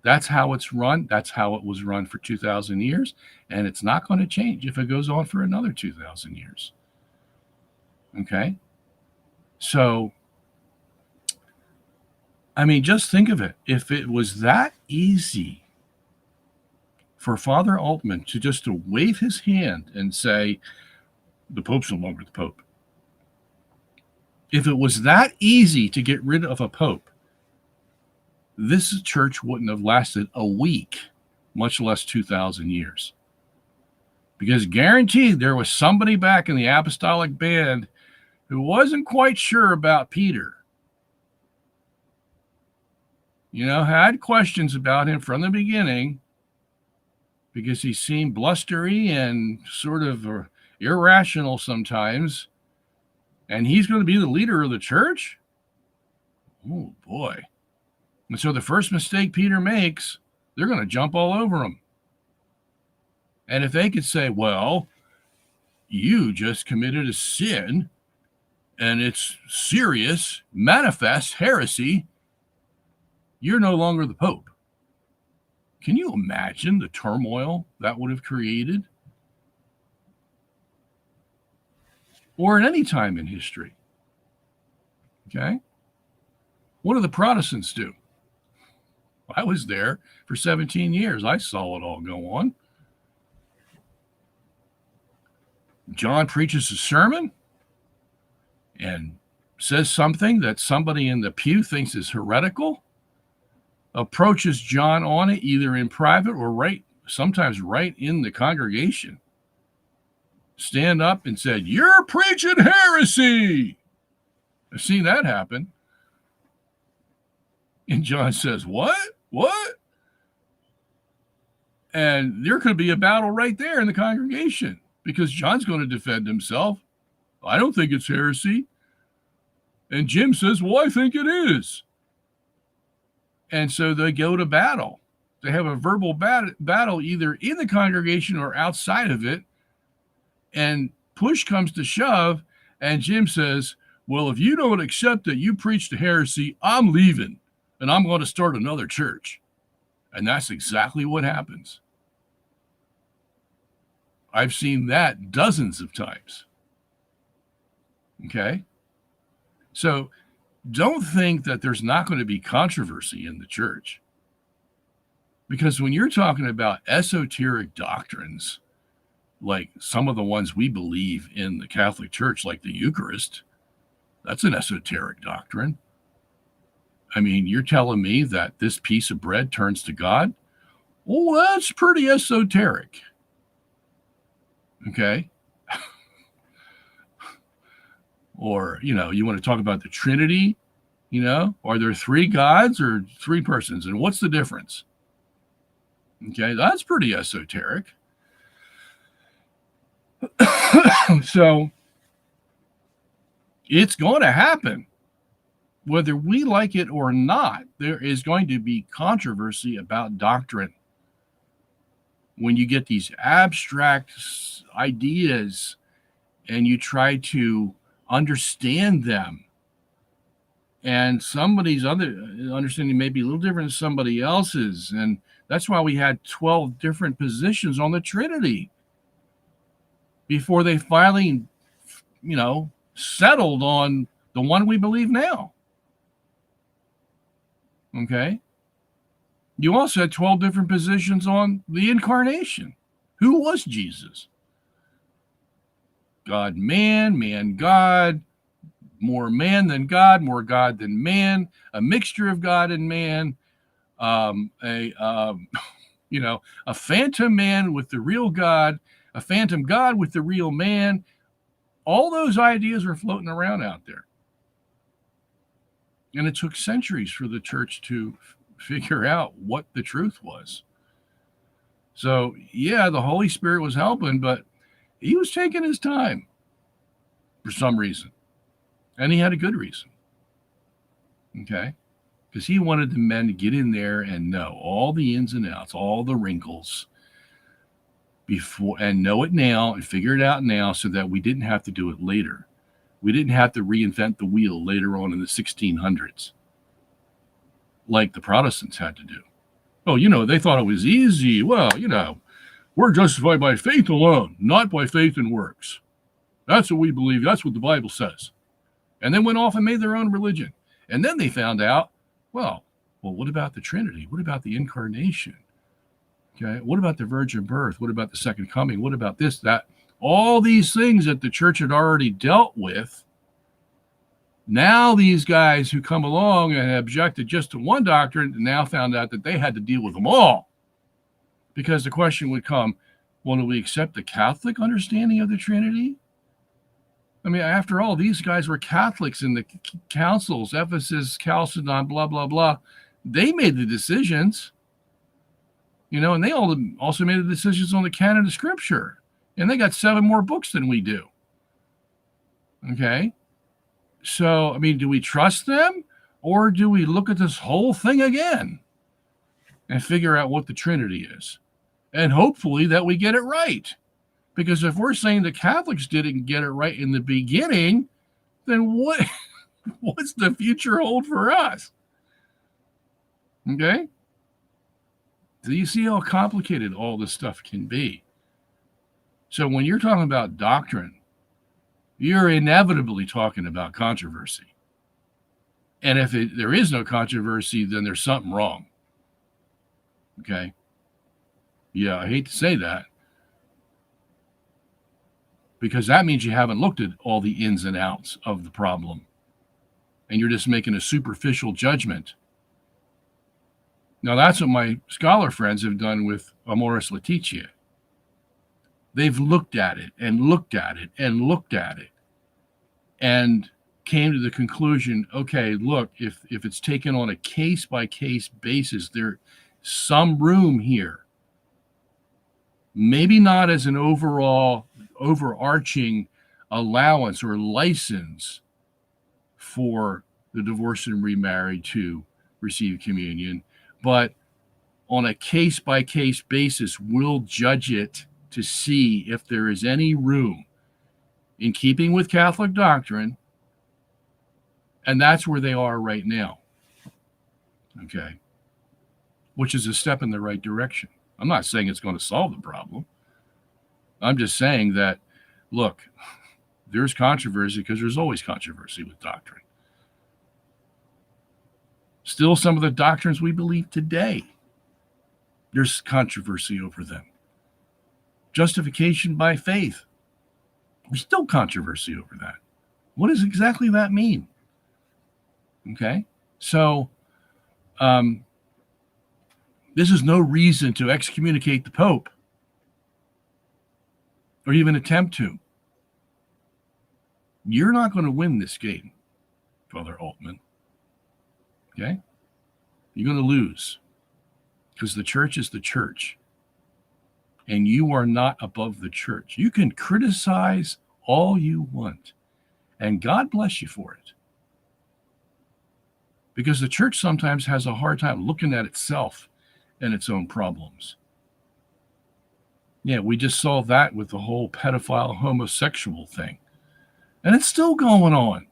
That's how it's run. That's how it was run for 2,000 years. And it's not going to change if it goes on for another 2,000 years. Okay? So, I mean, just think of it. If it was that easy for Father Altman to wave his hand and say, the Pope's no longer the Pope. If it was that easy to get rid of a Pope, this church wouldn't have lasted a week, much less 2,000 years. Because guaranteed there was somebody back in the apostolic band who wasn't quite sure about Peter. You know, had questions about him from the beginning because he seemed blustery and sort of irrational sometimes. And he's going to be the leader of the church? Oh, boy. And so the first mistake Peter makes, they're going to jump all over him. And if they could say, well, you just committed a sin and it's serious, manifest heresy, you're no longer the Pope. Can you imagine the turmoil that would have created? Or at any time in history. Okay? What do the Protestants do? I was there for 17 years. I saw it all go on. John preaches a sermon and says something that somebody in the pew thinks is heretical, approaches John on it either in private or sometimes right in the congregation. Stand up and said, "You're preaching heresy." I've seen that happen. And John says, "What? What?" And there could be a battle right there in the congregation because John's going to defend himself. I don't think it's heresy. And Jim says, "Well, I think it is." And so they go to battle. They have a verbal battle either in the congregation or outside of it. And push comes to shove. And Jim says, "Well, if you don't accept that you preached a heresy, I'm leaving and I'm going to start another church." And that's exactly what happens. I've seen that dozens of times. Okay? So don't think that there's not going to be controversy in the church. Because when you're talking about esoteric doctrines, like some of the ones we believe in the Catholic Church, like the Eucharist, that's an esoteric doctrine. I mean, you're telling me that this piece of bread turns to God? Well, that's pretty esoteric. Okay? Or, you want to talk about the Trinity? Are there three gods or three persons? And what's the difference? Okay, that's pretty esoteric. So it's going to happen. Whether we like it or not, there is going to be controversy about doctrine. When you get these abstract ideas and you try to understand them, and somebody's other understanding may be a little different than somebody else's, and that's why we had 12 different positions on the Trinity before they finally, settled on the one we believe now. Okay? You also had 12 different positions on the Incarnation. Who was Jesus? God, man, God, more man than God, more God than man, a mixture of God and man, a phantom man with the real God, a phantom God with the real man. All those ideas were floating around out there. And it took centuries for the church to figure out what the truth was. So, yeah, the Holy Spirit was helping, but he was taking his time for some reason. And he had a good reason. Okay? Because he wanted the men to get in there and know all the ins and outs, all the wrinkles before, and know it now and figure it out now so that we didn't have to do it later. We didn't have to reinvent the wheel later on in the 1600s like the Protestants had to do. Oh, they thought it was easy. Well, we're justified by faith alone, not by faith and works. That's what we believe. That's what the Bible says. And then went off and made their own religion. And then they found out, well, what about the Trinity? What about the Incarnation? Okay, what about the virgin birth? What about the second coming? What about this, that? All these things that the church had already dealt with. Now these guys who come along and objected just to one doctrine now found out that they had to deal with them all. Because the question would come, well, do we accept the Catholic understanding of the Trinity? I mean, after all, these guys were Catholics in the councils, Ephesus, Chalcedon, blah, blah, blah. They made the decisions, and they also made the decisions on the canon of Scripture. And they got 7 more books than we do. Okay? So, I mean, do we trust them? Or do we look at this whole thing again and figure out what the Trinity is? And hopefully that we get it right. Because if we're saying the Catholics didn't get it right in the beginning, then what's the future hold for us? Okay? Do you see how complicated all this stuff can be? So when you're talking about doctrine, you're inevitably talking about controversy. And if there is no controversy, then there's something wrong. Okay? Yeah, I hate to say that. Because that means you haven't looked at all the ins and outs of the problem. And you're just making a superficial judgment. Now, that's what my scholar friends have done with Amoris Laetitia. They've looked at it and looked at it and looked at it and came to the conclusion, okay, look, if it's taken on a case-by-case basis, there's some room here. Maybe not as an overarching allowance or license for the divorced and remarried to receive communion, but on a case-by-case basis, we'll judge it to see if there is any room in keeping with Catholic doctrine, and that's where they are right now. Okay. Which is a step in the right direction. I'm not saying it's going to solve the problem. I'm just saying that, look, there's controversy because there's always controversy with doctrine. Still, some of the doctrines we believe today, there's controversy over them. Justification by faith, there's still controversy over that. What does exactly that mean? Okay, so this is no reason to excommunicate the Pope or even attempt to. You're not going to win this game, Father Altman. Okay? You're going to lose because the church is the church. And you are not above the church. You can criticize all you want, and God bless you for it. Because the church sometimes has a hard time looking at itself and its own problems. Yeah, we just saw that with the whole pedophile homosexual thing. And it's still going on.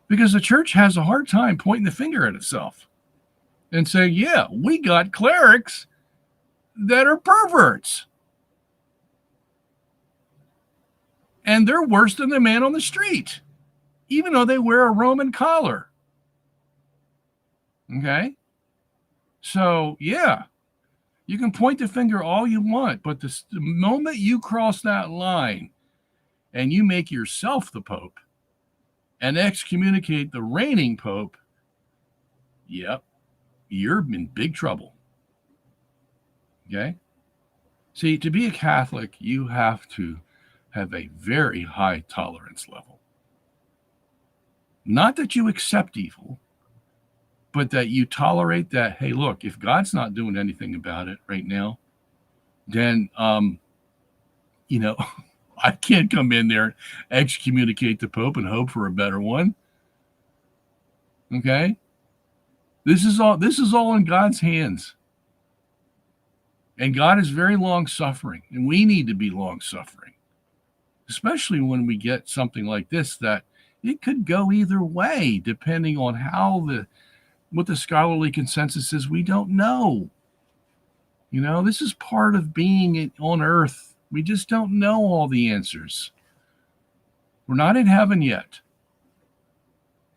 Because the church has a hard time pointing the finger at itself and saying, yeah, we got clerics that are perverts. And they're worse than the man on the street, even though they wear a Roman collar. Okay? So, yeah, you can point the finger all you want, but the moment you cross that line and you make yourself the Pope and excommunicate the reigning Pope, yep, you're in big trouble. Okay? See, to be a Catholic, you have to have a very high tolerance level. Not that you accept evil, but that you tolerate that, hey, look, if God's not doing anything about it right now, then, I can't come in there and excommunicate the Pope and hope for a better one. Okay? This is all in God's hands. And God is very long-suffering, and we need to be long-suffering, especially when we get something like this that it could go either way, depending on what the scholarly consensus is. We don't know. This is part of being on earth. We just don't know all the answers. We're not in heaven yet.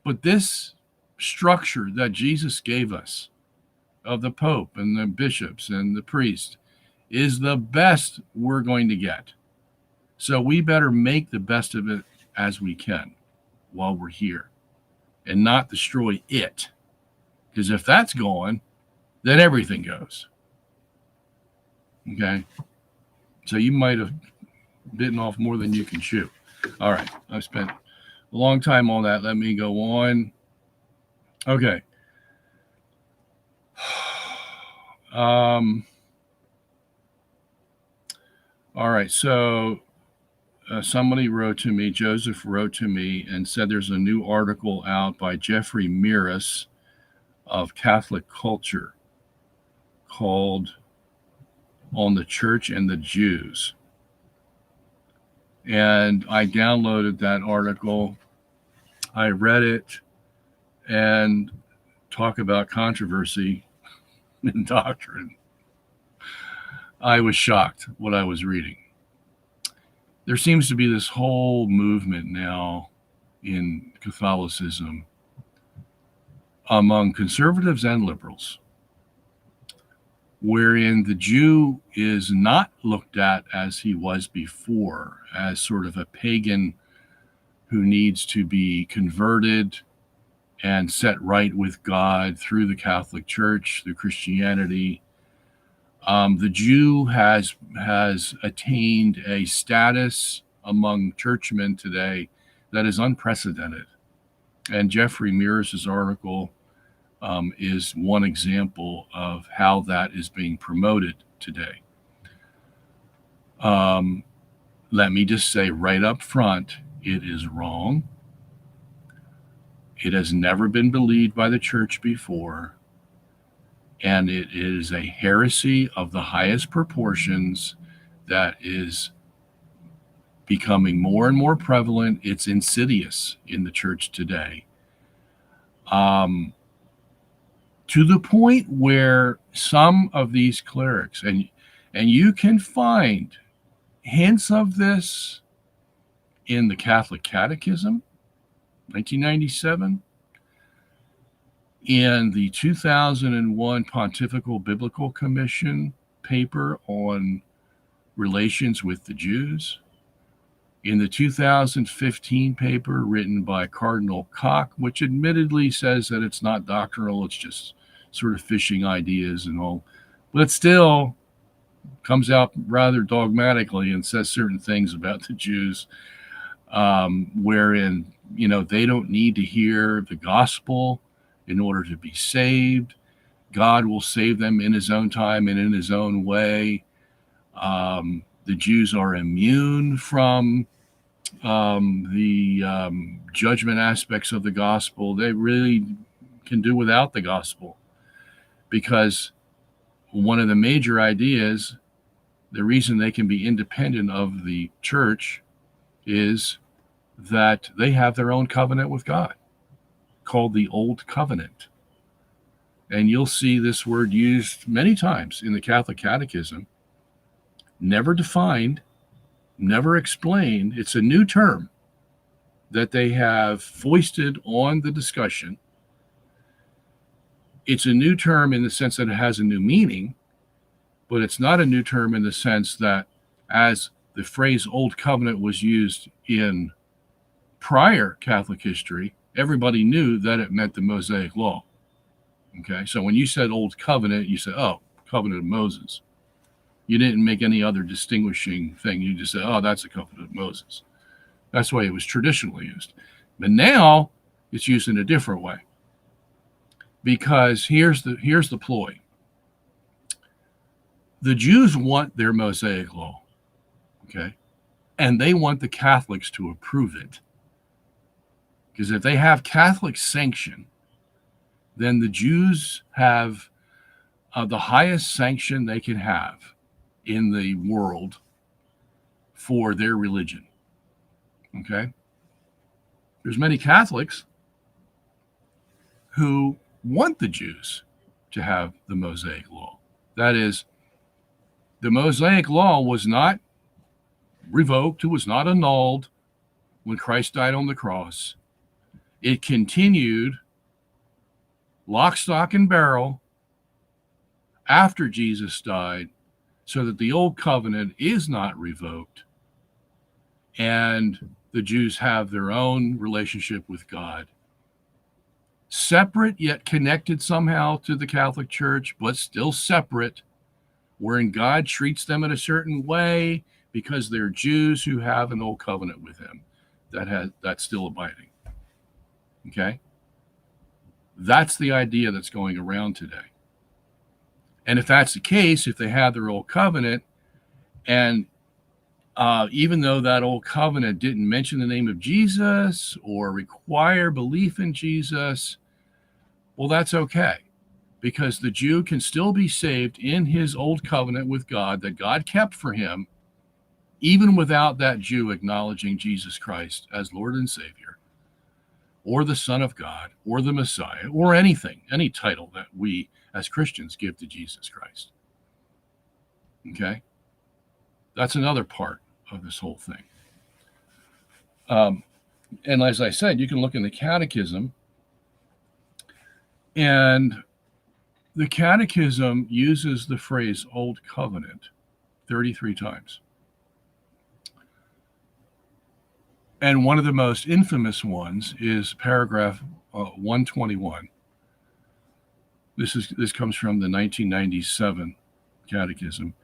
But this structure that Jesus gave us of the Pope and the bishops and the priest is the best we're going to get. So we better make the best of it as we can while we're here and not destroy it. Because if that's gone, then everything goes. Okay? So you might have bitten off more than you can chew. All right. I've spent a long time on that. Let me go on. Okay. All right. So somebody wrote to me, Joseph wrote to me and said there's a new article out by Jeffrey Mirus of Catholic Culture called On the Church and the Jews. And I downloaded that article. I read it and talk about controversy in doctrine. I was shocked what I was reading. There seems to be this whole movement now in Catholicism among conservatives and liberals, wherein the Jew is not looked at as he was before, as sort of a pagan who needs to be converted and set right with God through the Catholic Church, through Christianity. The Jew has attained a status among churchmen today that is unprecedented. And Jeffrey Mirus' article is one example of how that is being promoted today. Let me just say right up front, it is wrong. It has never been believed by the church before. And it is a heresy of the highest proportions that is becoming more and more prevalent. It's insidious in the church today. To the point where some of these clerics, and you can find hints of this in the Catholic Catechism, 1997, in the 2001 Pontifical Biblical Commission paper on relations with the Jews, in the 2015 paper written by Cardinal Koch, which admittedly says that it's not doctrinal, it's just sort of fishing ideas and all, but it still comes out rather dogmatically and says certain things about the Jews, wherein, they don't need to hear the gospel in order to be saved. God will save them in his own time and in his own way. The Jews are immune from the judgment aspects of the gospel. They really can do without the gospel, because one of the major ideas, the reason they can be independent of the church, is that they have their own covenant with God called the Old Covenant. And you'll see this word used many times in the Catholic Catechism, never defined, never explained. It's a new term that they have foisted on the discussion. It's a new term in the sense that it has a new meaning, but it's not a new term in the sense that, as the phrase Old Covenant was used in prior Catholic history, everybody knew that it meant the Mosaic Law. Okay, so when you said Old Covenant, you said, oh, Covenant of Moses. You didn't make any other distinguishing thing. You just said, oh, that's the Covenant of Moses. That's the way it was traditionally used. But now it's used in a different way. Because here's the ploy. The Jews want their Mosaic Law, okay? And they want the Catholics to approve it. Because if they have Catholic sanction, then the Jews have the highest sanction they can have in the world for their religion. Okay? There's many Catholics who want the Jews to have the Mosaic Law. That is, the Mosaic Law was not revoked, it was not annulled when Christ died on the cross. It continued lock, stock, and barrel after Jesus died, so that the Old Covenant is not revoked, and the Jews have their own relationship with God, separate yet connected somehow to the Catholic Church, but still separate, wherein God treats them in a certain way because they're Jews who have an Old Covenant with him that's still abiding. Okay? That's the idea that's going around today. And if that's the case, if they have their Old Covenant, and even though that Old Covenant didn't mention the name of Jesus or require belief in Jesus, well, that's okay, because the Jew can still be saved in his Old Covenant with God that God kept for him, even without that Jew acknowledging Jesus Christ as Lord and Savior, or the Son of God, or the Messiah, or anything, any title that we as Christians give to Jesus Christ. Okay? That's another part of this whole thing. And as I said, you can look in the Catechism, and the Catechism uses the phrase Old Covenant 33 times. And one of the most infamous ones is paragraph 121. This comes from the 1997 Catechism,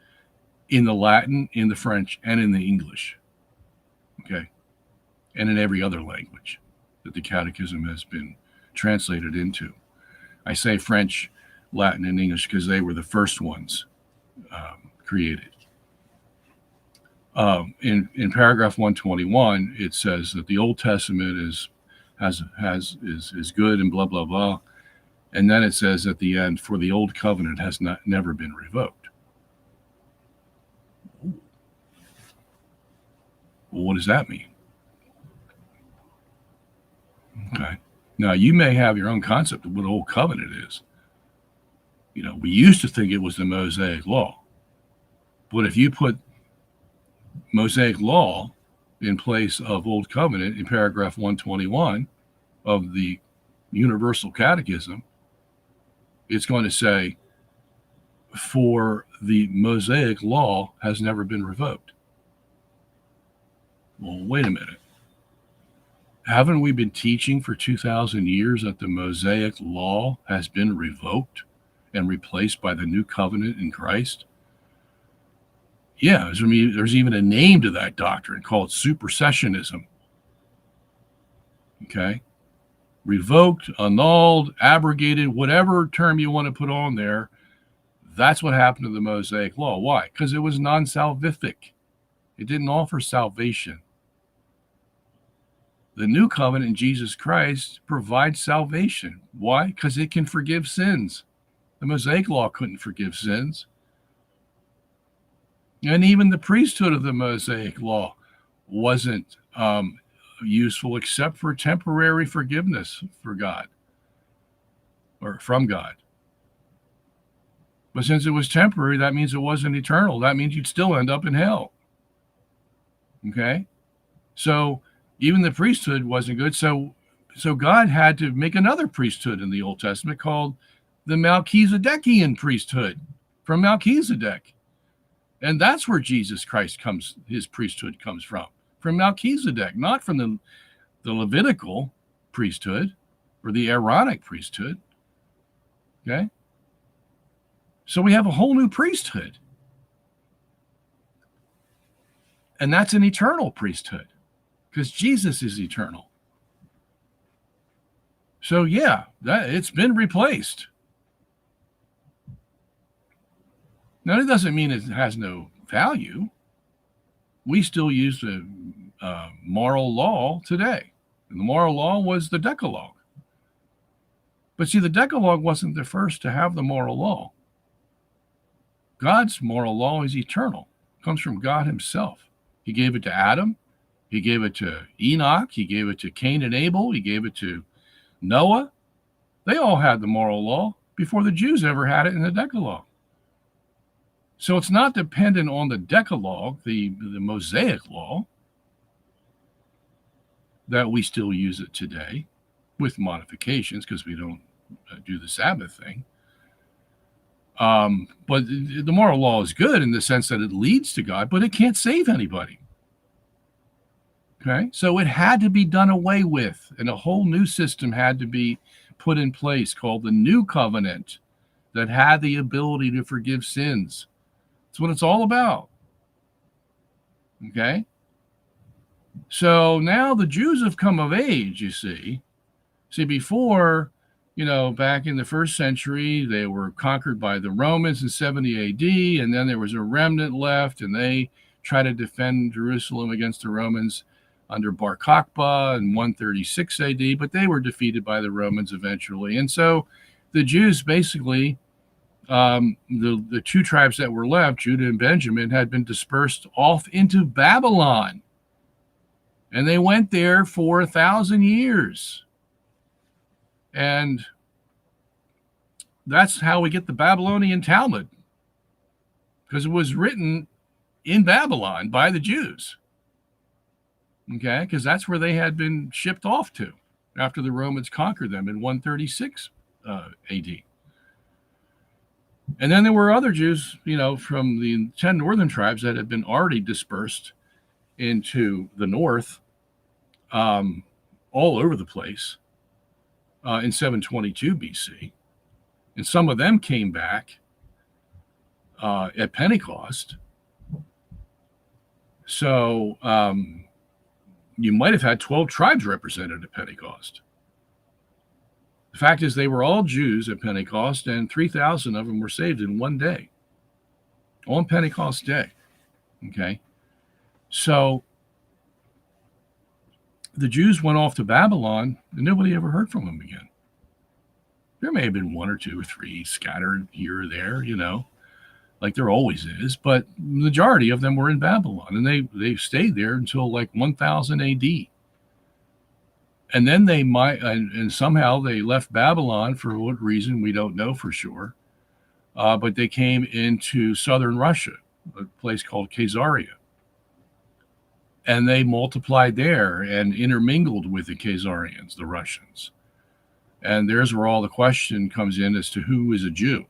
in the Latin, in the French, and in the English. Okay? And in every other language that the Catechism has been translated into. I say French, Latin, and English because they were the first ones created. In paragraph 121, it says that the Old Testament is good and blah blah blah, and then it says at the end, for the Old Covenant has never been revoked. Well, what does that mean? Okay. Now, you may have your own concept of what Old Covenant is. We used to think it was the Mosaic Law. But if you put Mosaic law in place of Old Covenant in paragraph 121 of the Universal Catechism, it's going to say, for the Mosaic law has never been revoked. Well, wait a minute. Haven't we been teaching for 2,000 years that the Mosaic law has been revoked and replaced by the new covenant in Christ? Yeah, there's even a name to that doctrine called Supersessionism. Okay? Revoked, annulled, abrogated, whatever term you want to put on there, that's what happened to the Mosaic law. Why? Because it was non-salvific. It didn't offer salvation. The new covenant in Jesus Christ provides salvation. Why? Because it can forgive sins. The Mosaic law couldn't forgive sins. And even the priesthood of the Mosaic law wasn't useful except for temporary forgiveness for God or from God. But since it was temporary, that means it wasn't eternal. That means you'd still end up in hell. Okay? So even the priesthood wasn't good. So God had to make another priesthood in the Old Testament called the Melchizedekian priesthood from Melchizedek. And that's where Jesus Christ comes, his priesthood comes from Melchizedek, not from the Levitical priesthood or the Aaronic priesthood. Okay? So we have a whole new priesthood. And that's an eternal priesthood because Jesus is eternal. So yeah, it's been replaced. Now, that doesn't mean it has no value. We still use the moral law today. And the moral law was the Decalogue. But see, the Decalogue wasn't the first to have the moral law. God's moral law is eternal. It comes from God himself. He gave it to Adam. He gave it to Enoch. He gave it to Cain and Abel. He gave it to Noah. They all had the moral law before the Jews ever had it in the Decalogue. So it's not dependent on the Decalogue, the Mosaic law, that we still use it today with modifications because we don't do the Sabbath thing. But the moral law is good in the sense that it leads to God, but it can't save anybody. Okay? So it had to be done away with, and a whole new system had to be put in place called the New Covenant that had the ability to forgive sins. That's what it's all about. Okay? So now the Jews have come of age, you see. See, before, back in the first century, they were conquered by the Romans in 70 AD, and then there was a remnant left, and they tried to defend Jerusalem against the Romans under Bar Kokhba in 136 AD, but they were defeated by the Romans eventually. And so the Jews basically, the two tribes that were left, Judah and Benjamin, had been dispersed off into Babylon. And they went there for 1,000 years. And that's how we get the Babylonian Talmud, because it was written in Babylon by the Jews. Okay, because that's where they had been shipped off to after the Romans conquered them in 136 AD. And then there were other Jews, from the 10 northern tribes that had been already dispersed into the north, all over the place, in 722 BC. And some of them came back at Pentecost. So you might have had 12 tribes represented at Pentecost. The fact is, they were all Jews at Pentecost, and 3,000 of them were saved in one day, on Pentecost Day. Okay? So the Jews went off to Babylon, and nobody ever heard from them again. There may have been one or two or three scattered here or there, like there always is, but the majority of them were in Babylon, and they stayed there until like 1000 AD. And then and somehow they left Babylon for what reason we don't know for sure, but they came into southern Russia, a place called Khazaria. And they multiplied there and intermingled with the Khazarians, the Russians. And there's where all the question comes in as to who is a Jew.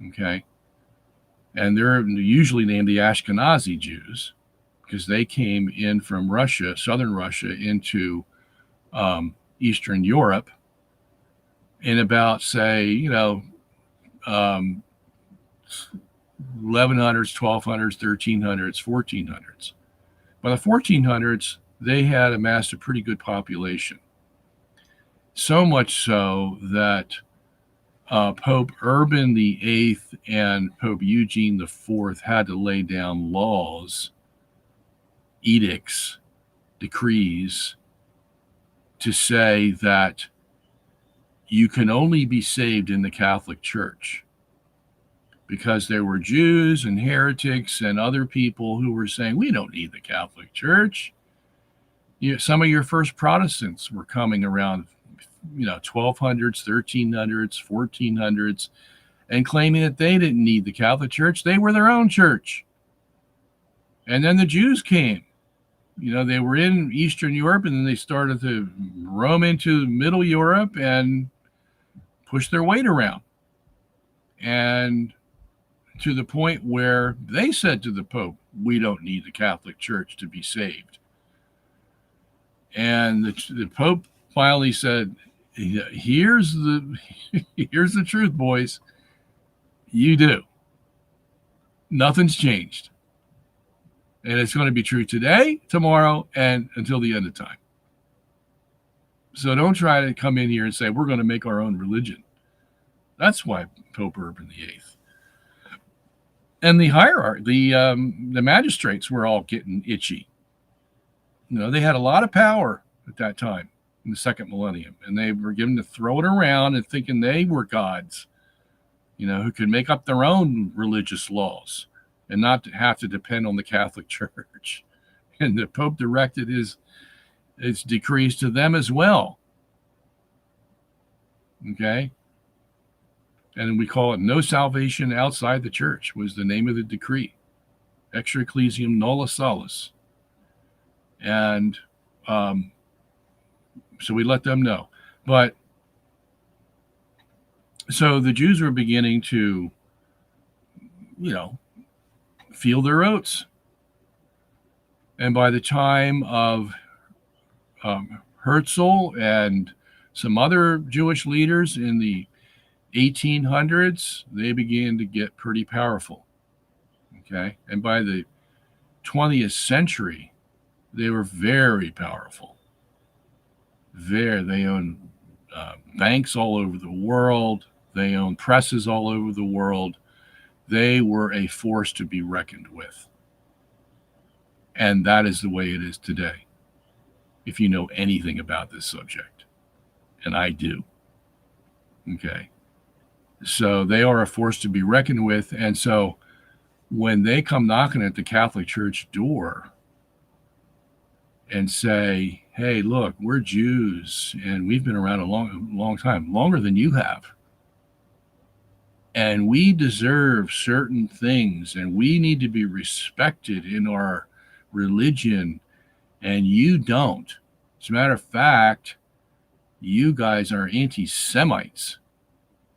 Okay. And they're usually named the Ashkenazi Jews because they came in from Russia, southern Russia, into Eastern Europe in about, say, 1100s, 1200s, 1300s, 1400s. By the 1400s, they had amassed a pretty good population. So much so that Pope Urban VIII and Pope Eugene IV had to lay down laws, edicts, decrees to say that you can only be saved in the Catholic Church, because there were Jews and heretics and other people who were saying, we don't need the Catholic Church. Some of your first Protestants were coming around 1200s, 1300s, 1400s, and claiming that they didn't need the Catholic Church. They were their own church. And then the Jews came. They were in Eastern Europe, and then they started to roam into Middle Europe and push their weight around. And to the point where they said to the Pope, we don't need the Catholic Church to be saved. And the Pope finally said, here's the truth, boys. You do. Nothing's changed. And it's going to be true today, tomorrow, and until the end of time. So don't try to come in here and say, we're going to make our own religion. That's why Pope Urban VIII. And the hierarchy, the magistrates were all getting itchy. They had a lot of power at that time in the second millennium, and they were given to throw it around and thinking they were gods, who could make up their own religious laws and not have to depend on the Catholic Church. And the Pope directed his decrees to them as well. Okay? And we call it no salvation outside the church was the name of the decree. Extra ecclesiam nulla salus. And so we let them know. But so the Jews were beginning to, feel their oats. And by the time of Herzl and some other Jewish leaders in the 1800s, they began to get pretty powerful. Okay. And by the 20th century, they were very powerful. They owned banks all over the world. They owned presses all over the world. They were a force to be reckoned with. And that is the way it is today, if you know anything about this subject. And I do. Okay. So they are a force to be reckoned with. And so when they come knocking at the Catholic Church door and say, hey, look, we're Jews and we've been around a long time, longer than you have. And we deserve certain things and we need to be respected in our religion, and you don't. As a matter of fact, you guys are anti-Semites.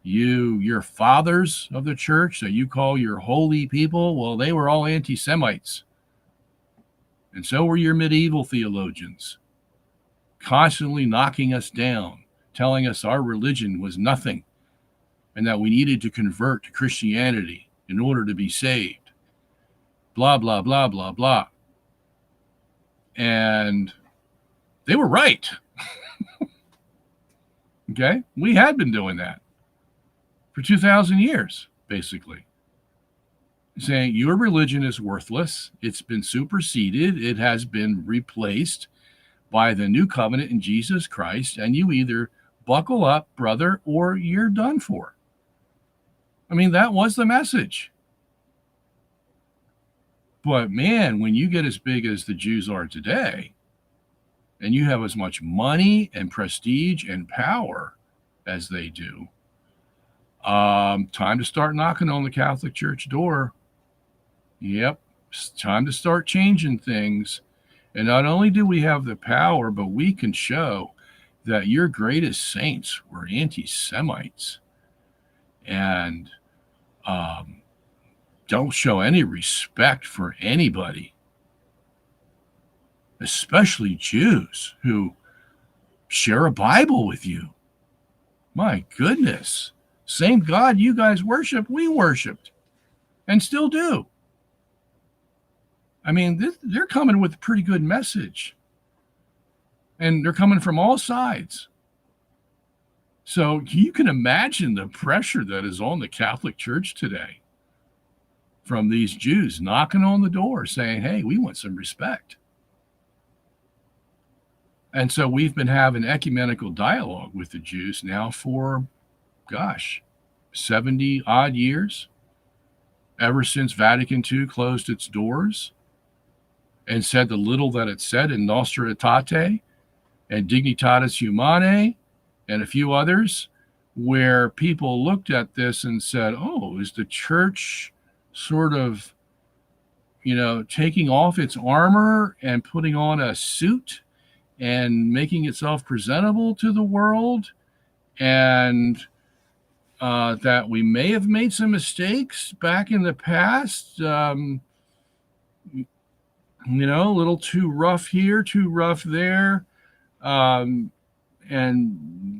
Your fathers of the church that you call your holy people, well, they were all anti-Semites. And so were your medieval theologians, constantly knocking us down, telling us our religion was nothing and that we needed to convert to Christianity in order to be saved. Blah, blah, blah, blah, blah. And they were right. Okay? We had been doing that for 2,000 years, basically. Saying your religion is worthless. It's been superseded. It has been replaced by the new covenant in Jesus Christ. And you either buckle up, brother, or you're done for. I mean, that was the message. But man, when you get as big as the Jews are today, and you have as much money and prestige and power as they do, time to start knocking on the Catholic Church door. Yep, it's time to start changing things. And not only do we have the power, but we can show that your greatest saints were anti-Semites and don't show any respect for anybody, especially Jews who share a Bible with you. My goodness. Same God you guys worship, we worshiped and still do. I mean, they're coming with a pretty good message. And they're coming from all sides. So you can imagine the pressure that is on the Catholic Church today from these Jews knocking on the door saying, hey, we want some respect. And so we've been having ecumenical dialogue with the Jews now for, 70 odd years, ever since Vatican II closed its doors and said the little that it said in Nostra Aetate and Dignitatis Humanae and a few others, where people looked at this and said, oh, is the church sort of, taking off its armor and putting on a suit and making itself presentable to the world, and that we may have made some mistakes back in the past, a little too rough here, too rough there, and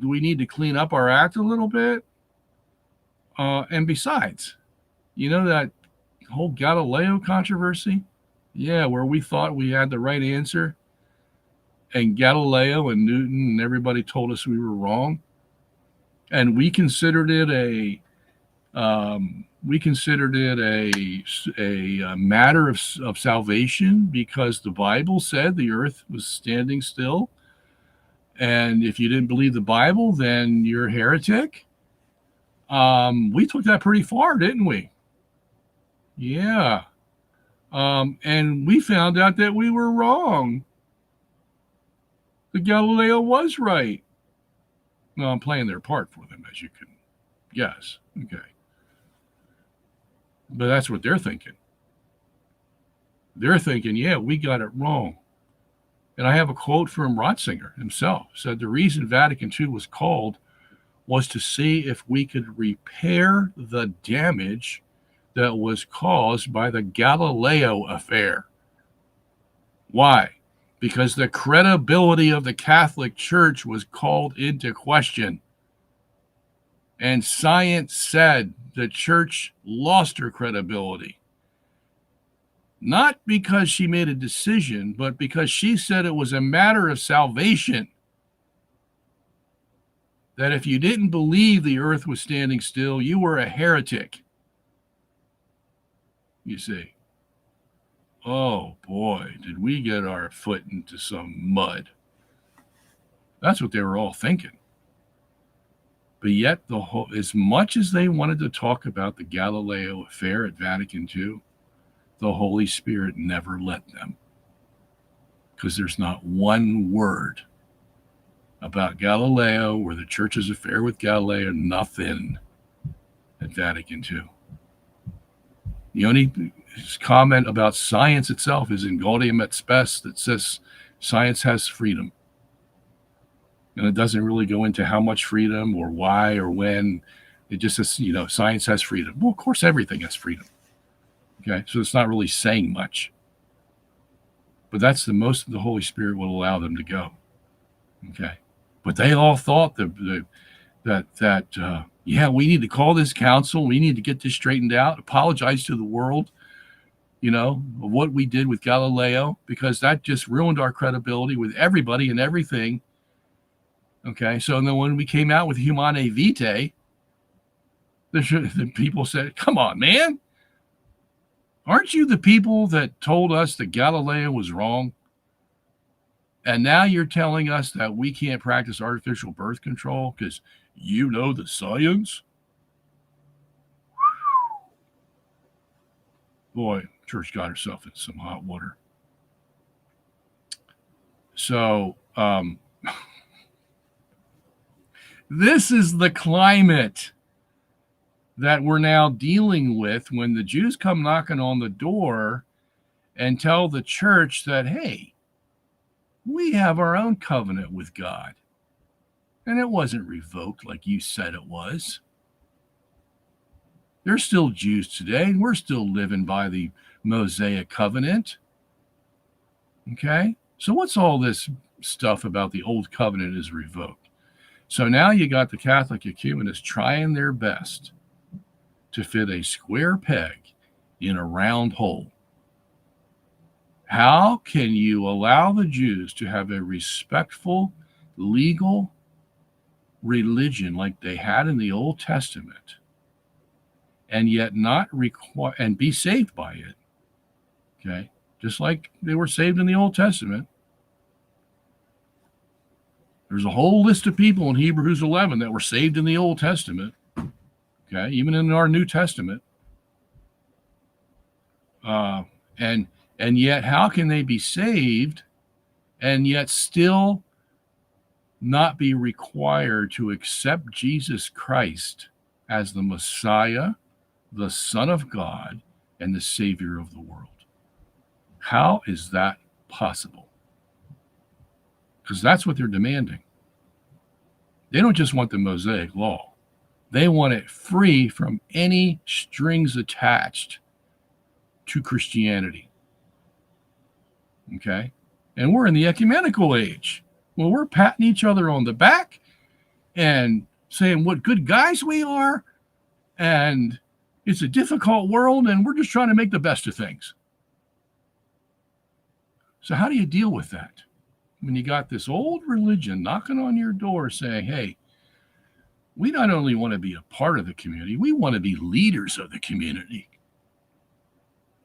we need to clean up our act a little bit. And besides, that whole Galileo controversy, where we thought we had the right answer, and Galileo and Newton and everybody told us we were wrong, and we considered it a matter of salvation because the Bible said the earth was standing still, and if you didn't believe the Bible, then you're a heretic. We took that pretty far, didn't we? Yeah. And we found out that we were wrong. The Galileo was right. No, I'm playing their part for them, as you can guess. Okay. But that's what they're thinking. They're thinking, we got it wrong. And I have a quote from Ratzinger himself. Said the reason Vatican II was called was to see if we could repair the damage that was caused by the Galileo affair. Why? Because the credibility of the Catholic Church was called into question. And science said the Church lost her credibility. Not because she made a decision, but because she said it was a matter of salvation. That if you didn't believe the earth was standing still, you were a heretic. You see. Oh boy, did we get our foot into some mud. That's what they were all thinking. But yet, as much as they wanted to talk about the Galileo affair at Vatican II, the Holy Spirit never let them. Because there's not one word about Galileo or the church's affair with Galileo, nothing at Vatican II. The only comment about science itself is in Gaudium et Spes that says science has freedom. And it doesn't really go into how much freedom or why or when. It just says, science has freedom. Well, of course, everything has freedom. Okay, so it's not really saying much. But that's the most the Holy Spirit will allow them to go. Okay, but they all thought that we need to call this council. We need to get this straightened out. Apologize to the world, of what we did with Galileo, because that just ruined our credibility with everybody and everything. Okay, so then when we came out with Humanae Vitae, the people said, come on, man. Aren't you the people that told us that Galileo was wrong? And now you're telling us that we can't practice artificial birth control because you know the science? Boy, church got herself in some hot water. So, this is the climate that we're now dealing with when the Jews come knocking on the door and tell the church that, hey, We have our own covenant with God. And it wasn't revoked like you said it was. There's still Jews today. We're still living by the Mosaic covenant. Okay? So what's all this stuff about the old covenant is revoked? So now you got the Catholic ecumenists trying their best to fit a square peg in a round hole. How can you allow the Jews to have a respectful, legal religion like they had in the Old Testament and yet not require and be saved by it? Okay? Just like they were saved in the Old Testament. There's a whole list of people in Hebrews 11 that were saved in the Old Testament. Okay? Even in our New Testament. And yet, how can they be saved and yet still not be required to accept Jesus Christ as the Messiah, the Son of God, and the Savior of the world? How is that possible? Because that's what they're demanding. They don't just want the Mosaic law. They want it free from any strings attached to Christianity. Okay? And we're in the ecumenical age. Well, we're patting each other on the back and saying what good guys we are. And it's a difficult world, and we're just trying to make the best of things. So how do you deal with that? When you got this old religion knocking on your door saying, hey, we not only want to be a part of the community, we want to be leaders of the community.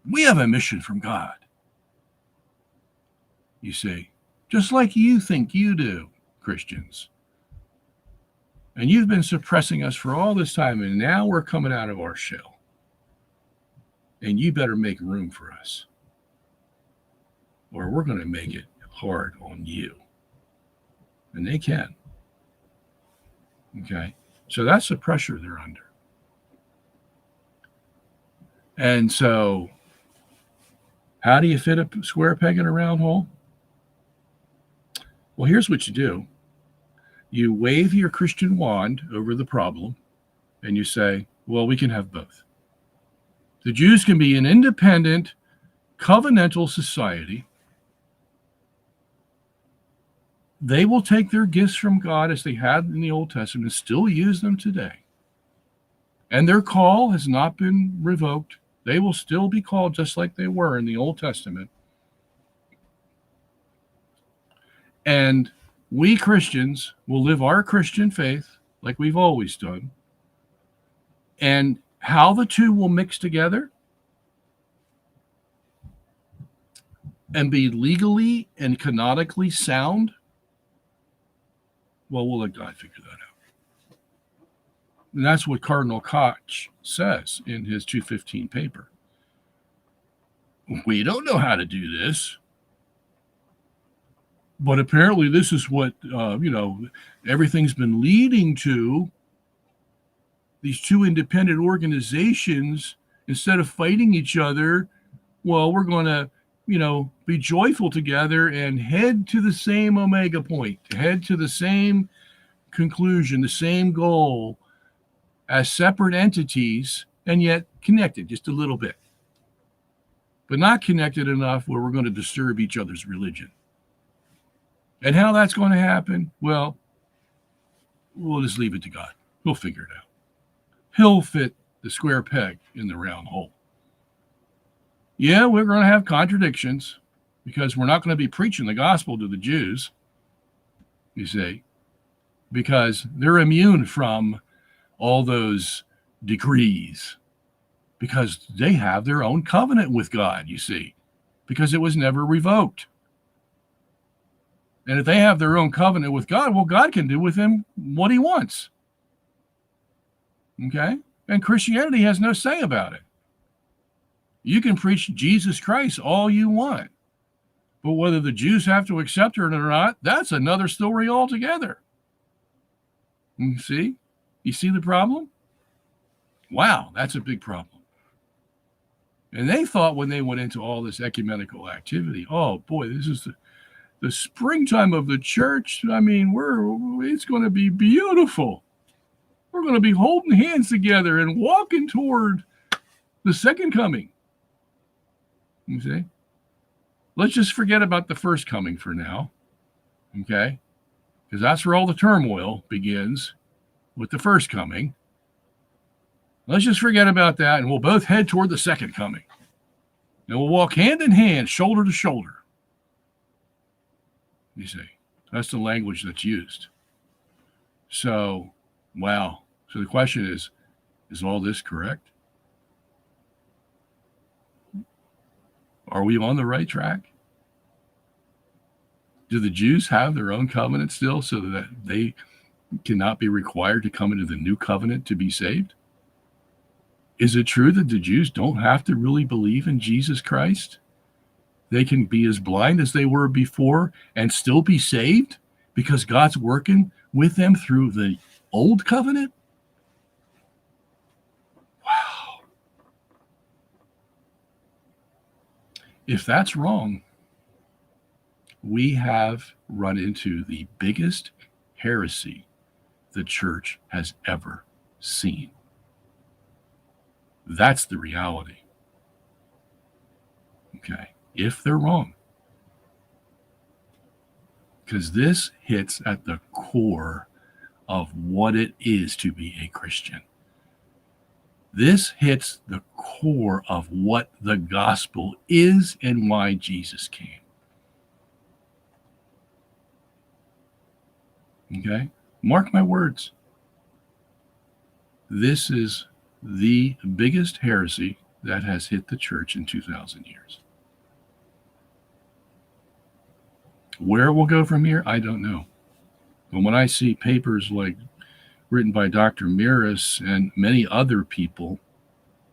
We have a mission from God. You say, just like you think you do, Christians. And you've been suppressing us for all this time, and now we're coming out of our shell. And you better make room for us, or we're going to make it hard on you. And they can. Okay? So that's the pressure they're under. And so, how do you fit a square peg in a round hole? Well, here's what you do. You wave your Christian wand over the problem, and you say, well, we can have both. The Jews can be an independent, covenantal society. They will take their gifts from God as they had in the Old Testament and still use them today. And their call has not been revoked. They will still be called just like they were in the Old Testament. And we Christians will live our Christian faith like we've always done. And how the two will mix together and be legally and canonically sound, well, we'll let God figure that out. And that's what Cardinal Koch says in his 215 paper. We don't know how to do this, but apparently this is what, everything's been leading to. These two independent organizations, instead of fighting each other, well, we're going to, be joyful together and head to the same omega point, head to the same conclusion, the same goal as separate entities, and yet connected just a little bit, but not connected enough where we're going to disturb each other's religion. And how that's going to happen, well, we'll just leave it to God. He'll figure it out. He'll fit the square peg in the round hole. Yeah, we're going to have contradictions because we're not going to be preaching the gospel to the Jews, you see, because they're immune from all those decrees because they have their own covenant with God, you see, because it was never revoked. And if they have their own covenant with God, well, God can do with them what he wants. Okay? And Christianity has no say about it. You can preach Jesus Christ all you want. But whether the Jews have to accept it or not, that's another story altogether. You see? You see the problem? Wow, that's a big problem. And they thought when they went into all this ecumenical activity, oh boy, this is the springtime of the church, I mean, it's going to be beautiful. We're going to be holding hands together and walking toward the second coming. You see? Let's just forget about the first coming for now. Okay? Because that's where all the turmoil begins, with the first coming. Let's just forget about that, and we'll both head toward the second coming. And we'll walk hand in hand, shoulder to shoulder. You see, that's the language that's used. So, wow. So the question is all this correct? Are we on the right track? Do the Jews have their own covenant still so that they cannot be required to come into the new covenant to be saved? Is it true that the Jews don't have to really believe in Jesus Christ? They can be as blind as they were before and still be saved because God's working with them through the old covenant? Wow. If that's wrong, we have run into the biggest heresy the church has ever seen. That's the reality. Okay, if they're wrong. Because this hits at the core of what it is to be a Christian. This hits the core of what the gospel is and why Jesus came. Okay? Mark my words. This is the biggest heresy that has hit the church in 2,000 years. Where it will go from here, I don't know. But when I see papers like written by Dr. Mirus and many other people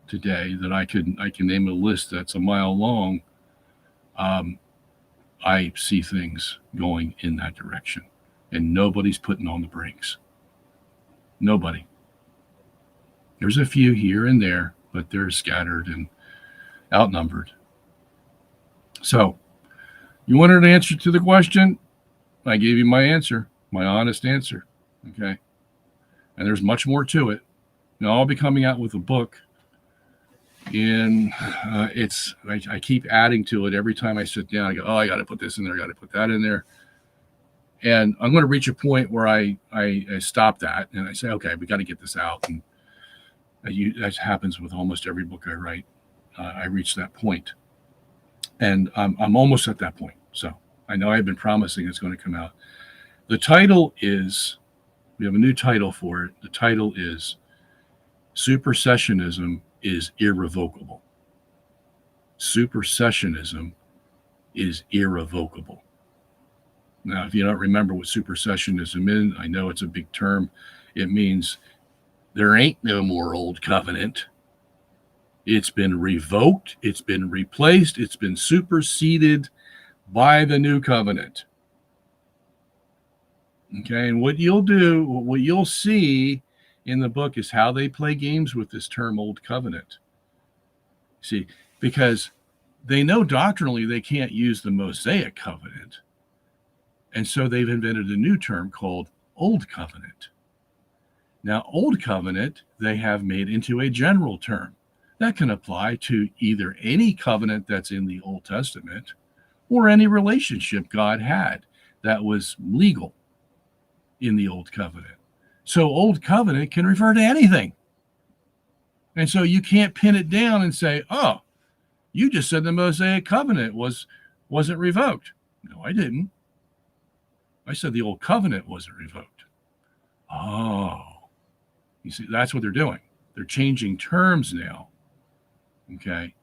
today that I can name a list that's a mile long, I see things going in that direction. And nobody's putting on the brakes. Nobody. There's a few here and there, but they're scattered and outnumbered. So, you wanted an answer to the question? I gave you my answer, my honest answer. Okay? And there's much more to it. Now, I'll be coming out with a book. And I keep adding to it every time I sit down. I go, I got to put this in there. I got to put that in there. And I'm going to reach a point where I stop that and I say, okay, we got to get this out. And that happens with almost every book I write. I reach that point. And I'm almost at that point. So I know I've been promising it's going to come out. The title is, we have a new title for it. The title is Supersessionism Is Irrevocable. Supersessionism is irrevocable. Now, if you don't remember what supersessionism is, I know it's a big term. It means there ain't no more old covenant. It's been revoked. It's been replaced. It's been superseded by the new covenant. Okay, and what you'll see in the book is how they play games with this term old covenant. See, because they know doctrinally they can't use the Mosaic covenant. And so they've invented a new term called Old Covenant. Now, Old Covenant, they have made into a general term that can apply to either any covenant that's in the Old Testament or any relationship God had that was legal in the Old Covenant. So Old Covenant can refer to anything. And so you can't pin it down and say, oh, you just said the Mosaic covenant wasn't revoked. No, I didn't. I said the old covenant wasn't revoked. Oh, you see, that's what they're doing. They're changing terms now. Okay.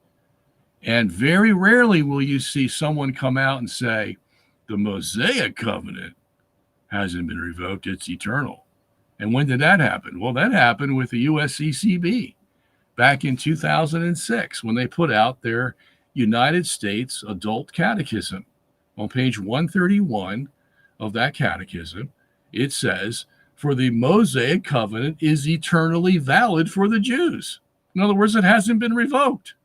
And very rarely will you see someone come out and say, the Mosaic covenant hasn't been revoked, it's eternal. And when did that happen? Well, that happened with the USCCB back in 2006 when they put out their United States Adult Catechism. On page 131 of that catechism, it says, for the Mosaic covenant is eternally valid for the Jews. In other words, it hasn't been revoked.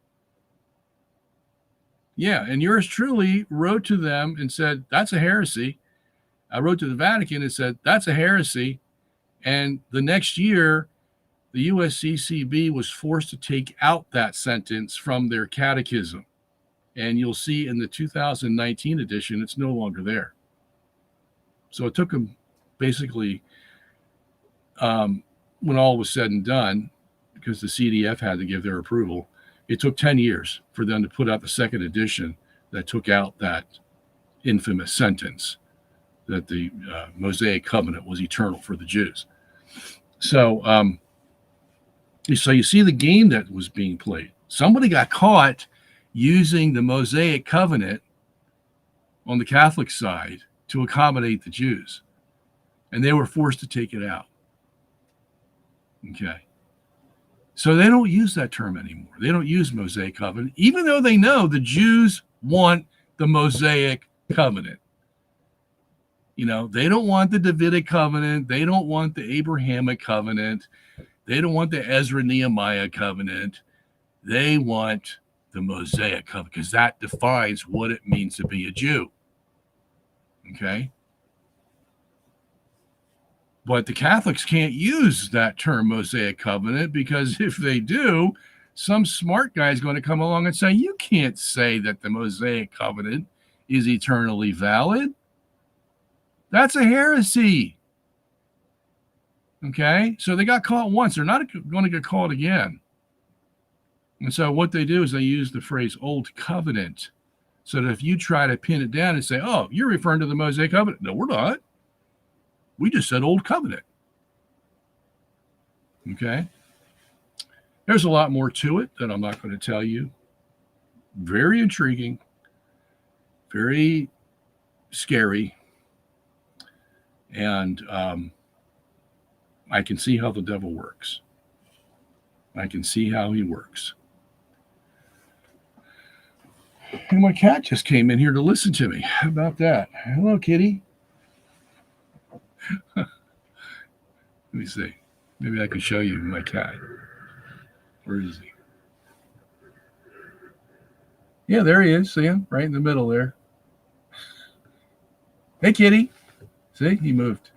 Yeah, and yours truly wrote to them and said, that's a heresy. I wrote to the Vatican and said, that's a heresy. And the next year, the USCCB was forced to take out that sentence from their catechism. And you'll see in the 2019 edition, it's no longer there. So it took them basically, when all was said and done, because the CDF had to give their approval, it took 10 years for them to put out the second edition that took out that infamous sentence that the Mosaic covenant was eternal for the Jews. So you see the game that was being played. Somebody got caught using the Mosaic covenant on the Catholic side to accommodate the Jews, and they were forced to take it out. Okay. So they don't use that term anymore. They don't use Mosaic covenant, even though they know the Jews want the Mosaic covenant. You know, they don't want the Davidic covenant. They don't want the Abrahamic covenant. They don't want the Ezra-Nehemiah covenant. They want the Mosaic covenant because that defines what it means to be a Jew. Okay? But the Catholics can't use that term Mosaic covenant because if they do, some smart guy is going to come along and say, you can't say that the Mosaic covenant is eternally valid. That's a heresy. Okay? So they got caught once. They're not going to get caught again. And so what they do is they use the phrase Old Covenant so that if you try to pin it down and say, oh, you're referring to the Mosaic covenant. No, we're not. We just said Old Covenant. Okay? There's a lot more to it that I'm not going to tell you. Very intriguing. Very scary. And I can see how the devil works. I can see how he works. And my cat just came in here to listen to me. How about that? Hello, kitty. Let me see. Maybe I could show you my cat. Where is he? Yeah, there he is. See him? Right in the middle there. Hey, kitty. See? He moved.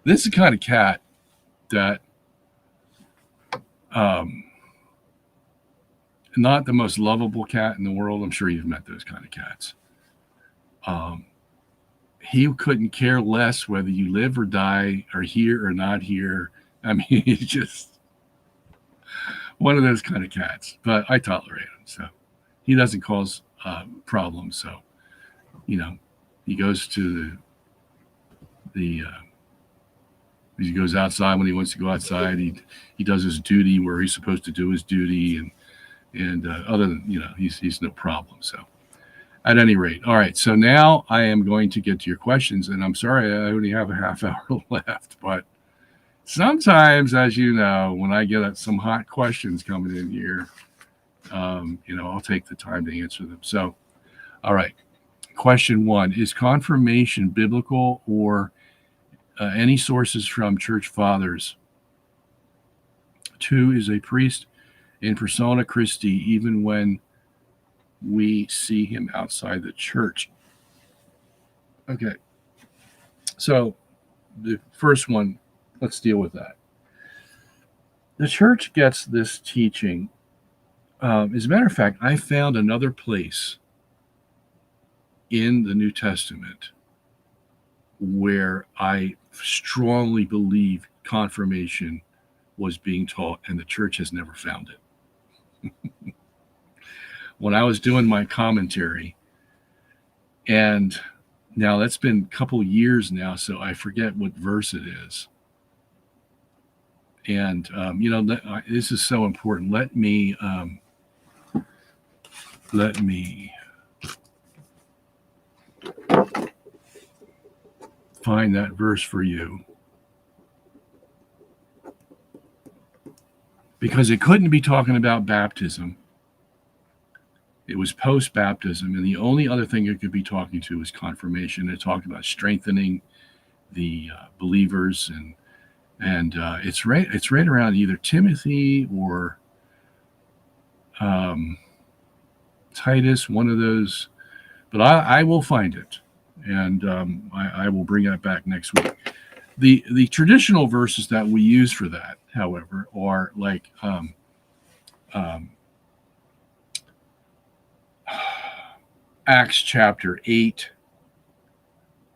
This is the kind of cat that not the most lovable cat in the world. I'm sure you've met those kind of cats. He couldn't care less whether you live or die or here or not here. I mean, he's just one of those kind of cats, but I tolerate him. So he doesn't cause problems. So, you know, he goes to he goes outside when he wants to go outside. He does his duty where he's supposed to do his duty. And other than, you know, he's no problem. So at any rate, all right. So now I am going to get to your questions, and I'm sorry I only have a half hour left, but sometimes, as you know, when I get some hot questions coming in here, you know, I'll take the time to answer them. So, all right. Question 1, is confirmation biblical or any sources from church fathers? 2, is a priest in persona Christi even when we see him outside the church? Okay. So the first one, let's deal with that. The church gets this teaching. As a matter of fact, I found another place in the New Testament where I strongly believe confirmation was being taught, and the church has never found it. When I was doing my commentary, and now that's been a couple years now, so I forget what verse it is. And, you know, this is so important. Let me find that verse for you. Because it couldn't be talking about baptism. It was post-baptism, and the only other thing it could be talking to was confirmation. It talked about strengthening the believers, and it's right around either Timothy or Titus, one of those, but I will find it, and I will bring that back next week. The traditional verses that we use for that, however, are like Acts chapter 8,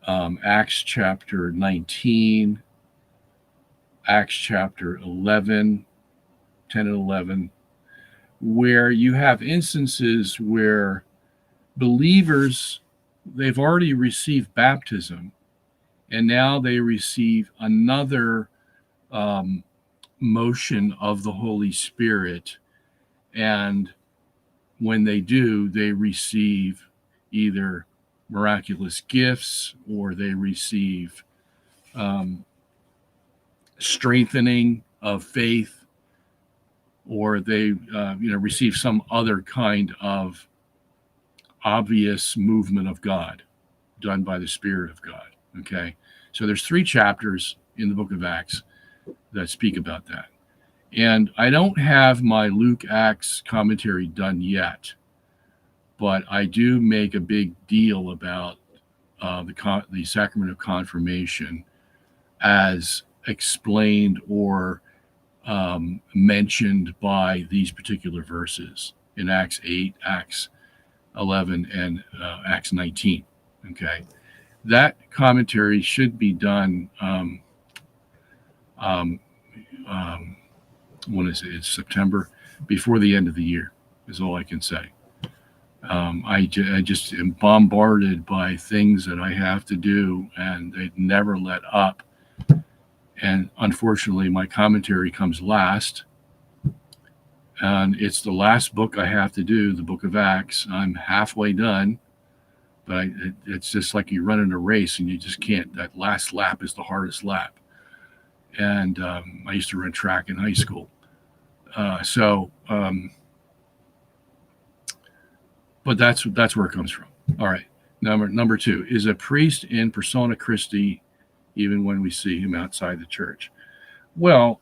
Acts chapter 19, Acts chapter 11, 10 and 11, where you have instances where believers, they've already received baptism, and now they receive another motion of the Holy Spirit. And when they do, they receive either miraculous gifts, or they receive strengthening of faith, or they receive some other kind of obvious movement of God done by the Spirit of God. Okay, so there's 3 chapters in the book of Acts that speak about that. And I don't have my Luke Acts commentary done yet, but I do make a big deal about the sacrament of confirmation as explained or mentioned by these particular verses in Acts 8, Acts 11, and Acts 19. Okay, that commentary should be done. When is it? It's September, before the end of the year, is all I can say. I just am bombarded by things that I have to do, and they never let up. And unfortunately, my commentary comes last. And it's the last book I have to do, the book of Acts. I'm halfway done, but it's just like you run in a race and you just can't. That last lap is the hardest lap. And I used to run track in high school. But that's where it comes from. All right. Number 2, is a priest in persona Christi even when we see him outside the church? Well,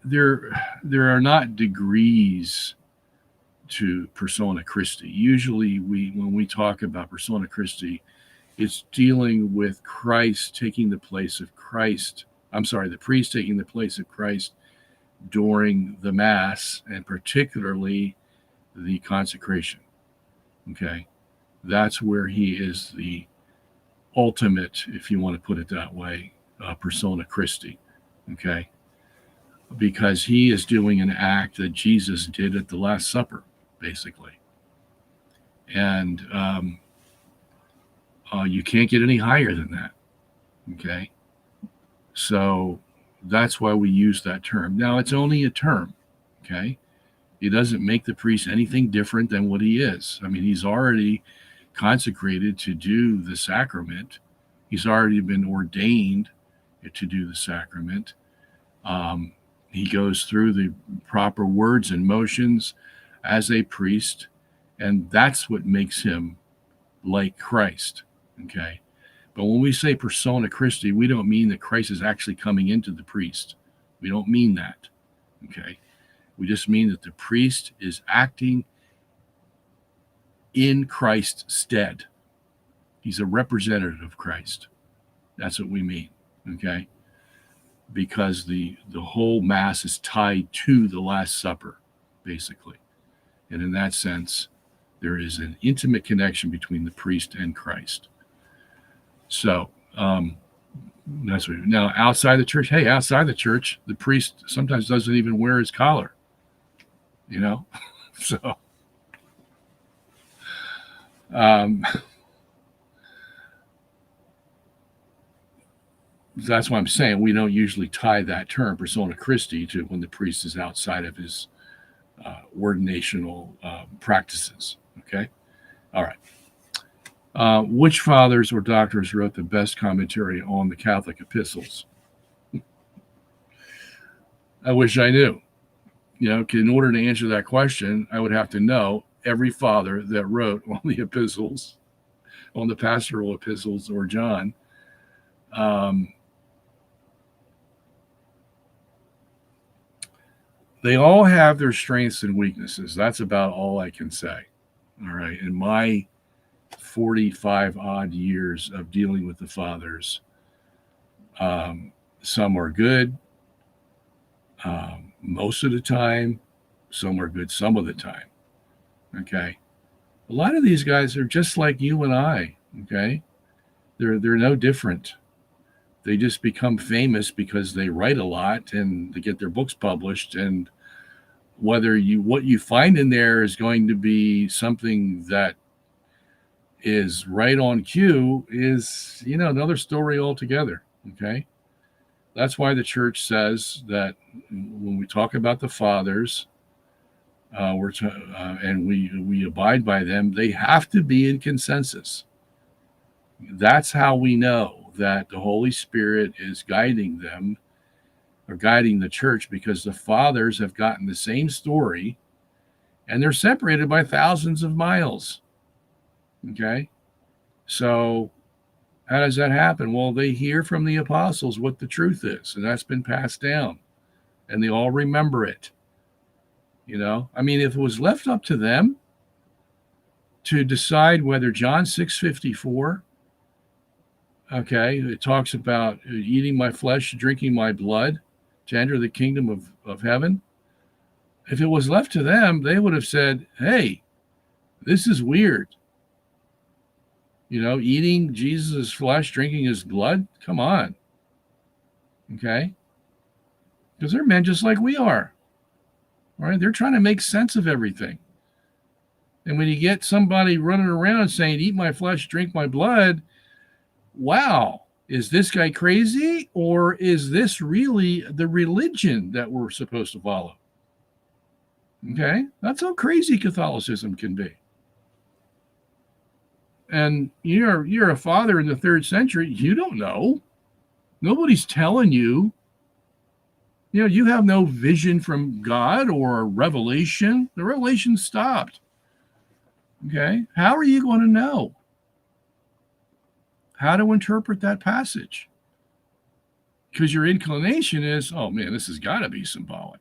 there are not degrees to persona Christi. Usually when we talk about persona Christi, it's dealing with Christ taking the place of Christ. I'm sorry, the priest taking the place of Christ during the Mass, and particularly the consecration. Okay, that's where he is the ultimate, if you want to put it that way, persona Christi. Okay, because he is doing an act that Jesus did at the Last Supper, basically. And you can't get any higher than that. Okay, so that's why we use that term. Now, it's only a term. Okay, it doesn't make the priest anything different than what he is. I mean, he's already consecrated to do the sacrament. He's already been ordained to do the sacrament. He goes through the proper words and motions as a priest, and that's what makes him like Christ. Okay, but when we say persona Christi, we don't mean that Christ is actually coming into the priest. We don't mean that. Okay, we just mean that the priest is acting in Christ's stead. He's a representative of Christ. That's what we mean. Okay, because the whole Mass is tied to the Last Supper, basically. And in that sense, there is an intimate connection between the priest and Christ. So that's what. Now, outside the church, outside the church, the priest sometimes doesn't even wear his collar. So that's why I'm saying we don't usually tie that term persona Christi to when the priest is outside of his ordinational practices. Okay, all right. Which fathers or doctors wrote the best commentary on the Catholic epistles? I wish I knew. In order to answer that question, I would have to know every father that wrote on the epistles, on the pastoral epistles or John. They all have their strengths and weaknesses. That's about all I can say. All right. In my 45 odd years of dealing with the fathers, some are good most of the time, some are good some of the time. Okay. A lot of these guys are just like you and I. Okay. They're no different. They just become famous because they write a lot and they get their books published. And what you find in there is going to be something that is right on cue is, another story altogether. Okay. That's why the church says that when we talk about the fathers, and we abide by them, they have to be in consensus. That's how we know that the Holy Spirit is guiding them or guiding the church, because the fathers have gotten the same story and they're separated by thousands of miles. Okay. So how does that happen? Well, they hear from the apostles what the truth is, and that's been passed down, and they all remember it. If it was left up to them to decide whether John 6:54, okay, it talks about eating my flesh, drinking my blood to enter the kingdom of heaven. If it was left to them, they would have said, hey, this is weird. Eating Jesus' flesh, drinking his blood? Come on. Okay? Because they're men just like we are. All right? They're trying to make sense of everything. And when you get somebody running around saying, eat my flesh, drink my blood, wow, is this guy crazy? Or is this really the religion that we're supposed to follow? Okay? That's how crazy Catholicism can be. And you're a father in the 3rd century. You don't know. Nobody's telling you. You have no vision from God or a revelation. The revelation stopped. Okay. How are you going to know how to interpret that passage? Because your inclination is, oh man, this has got to be symbolic.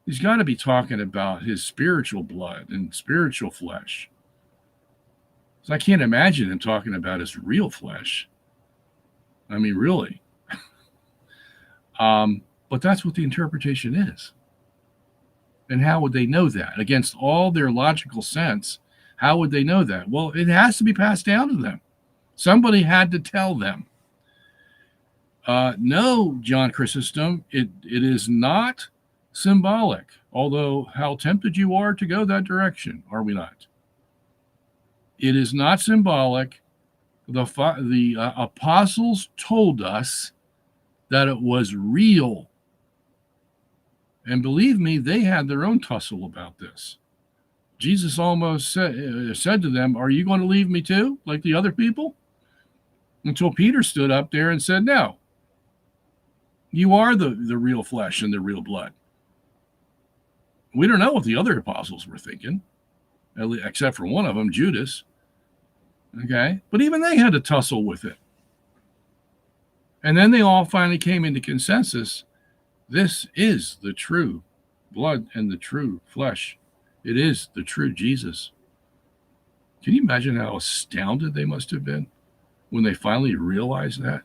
He's got to be talking about his spiritual blood and spiritual flesh. So I can't imagine him talking about his real flesh. I mean, really. But that's what the interpretation is. And how would they know that? Against all their logical sense, how would they know that? Well, it has to be passed down to them. Somebody had to tell them. No, John Chrysostom, it is not symbolic. Although, how tempted you are to go that direction, are we not? It is not symbolic. The apostles told us that it was real. And believe me, they had their own tussle about this. Jesus almost said to them, are you going to leave me too, like the other people? Until Peter stood up there and said, no, you are the real flesh and the real blood. We don't know what the other apostles were thinking, except for one of them, Judas. Okay, but even they had to tussle with it. And then they all finally came into consensus. This is the true blood and the true flesh. It is the true Jesus. Can you imagine how astounded they must have been when they finally realized that?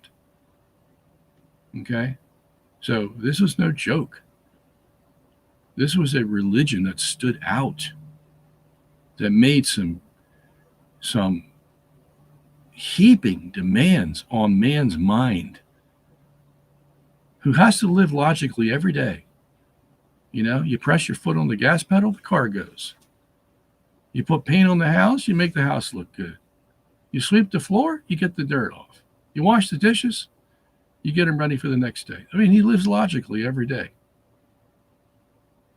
Okay, so this was no joke. This was a religion that stood out, that made some heaping demands on man's mind, who has to live logically every day. You press your foot on the gas pedal, the car goes. You put paint on the house, you make the house look good. You sweep the floor, you get the dirt off. You wash the dishes, you get them ready for the next day. I mean, he lives logically every day,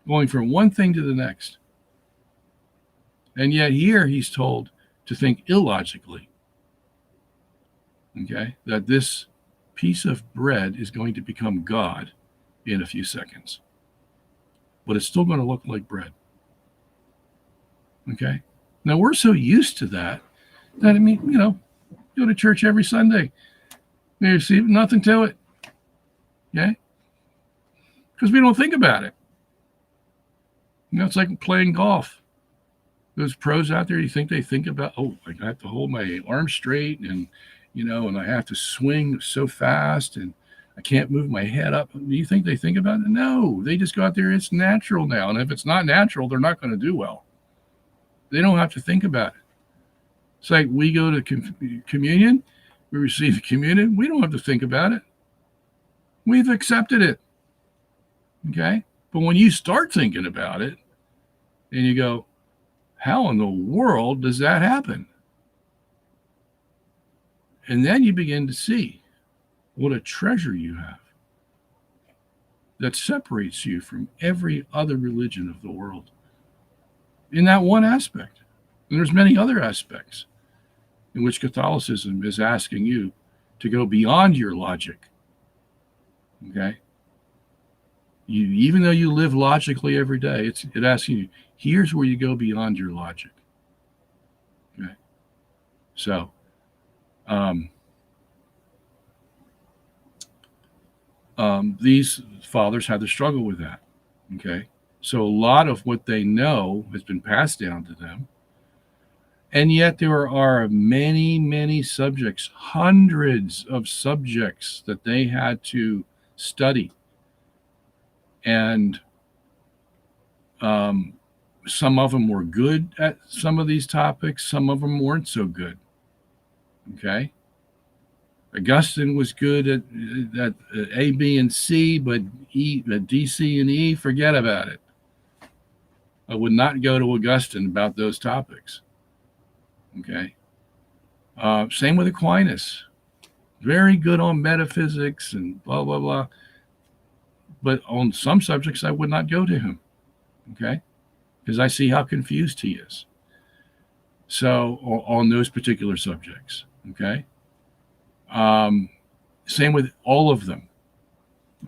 going from one thing to the next. And yet here he's told to think illogically. Okay, that this piece of bread is going to become God in a few seconds. But it's still going to look like bread. Okay? Now, we're so used to that, I mean, go to church every Sunday. You see nothing to it. Okay? because we don't think about it. It's like playing golf. Those pros out there, you think they think about, oh, I have to hold my arm straight and, and I have to swing so fast and I can't move my head up. Do you think they think about it? No, they just go out there. It's natural now. And if it's not natural, they're not going to do well. They don't have to think about it. It's like we go to communion, we receive the communion. We don't have to think about it. We've accepted it. Okay? But when you start thinking about it and you go, how in the world does that happen? And then you begin to see what a treasure you have that separates you from every other religion of the world in that one aspect. And there's many other aspects in which Catholicism is asking you to go beyond your logic. Okay? Even though you live logically every day, it asks you, here's where you go beyond your logic. Okay? So, these fathers had to struggle with that. Okay? So a lot of what they know has been passed down to them. And yet there are many, many subjects, hundreds of subjects that they had to study. And some of them were good at some of these topics. Some of them weren't so good. Okay? Augustine was good at A, B, and C, but D, C, and E, forget about it. I would not go to Augustine about those topics. Okay? Same with Aquinas. Very good on metaphysics and blah, blah, blah. But on some subjects, I would not go to him. Okay? Because I see how confused he is. So, on those particular subjects. Okay? Same with all of them.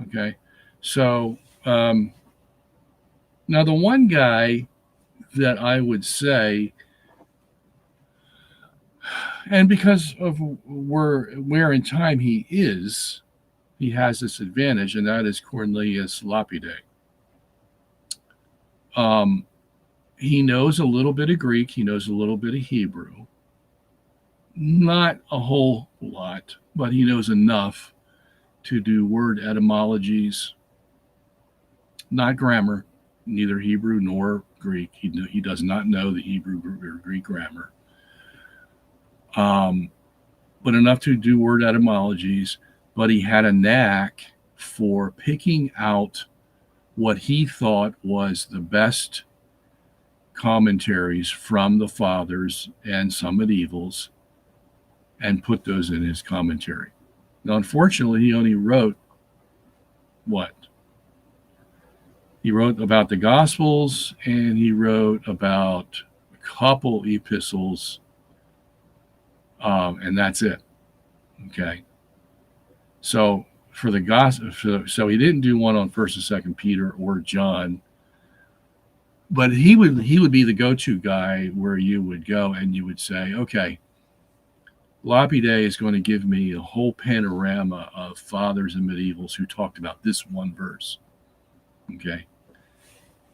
Okay? So, now the one guy that I would say, and because of where in time he is, he has this advantage, and that is Cornelius Lapide. He knows a little bit of Greek. He knows a little bit of Hebrew. Not a whole lot, but he knows enough to do word etymologies, not grammar, neither Hebrew nor Greek. He does not know the Hebrew or Greek grammar. But enough to do word etymologies, but he had a knack for picking out what he thought was the best commentaries from the fathers and some medievals and put those in his commentary. Now, unfortunately, he only wrote what? He wrote about the Gospels and he wrote about a couple epistles, and that's it. Okay. So for the gospel, so he didn't do one on 1st and 2nd Peter or John, but he would be the go-to guy where you would go and you would say, okay, Lapide is going to give me a whole panorama of fathers and medievals who talked about this one verse. Okay.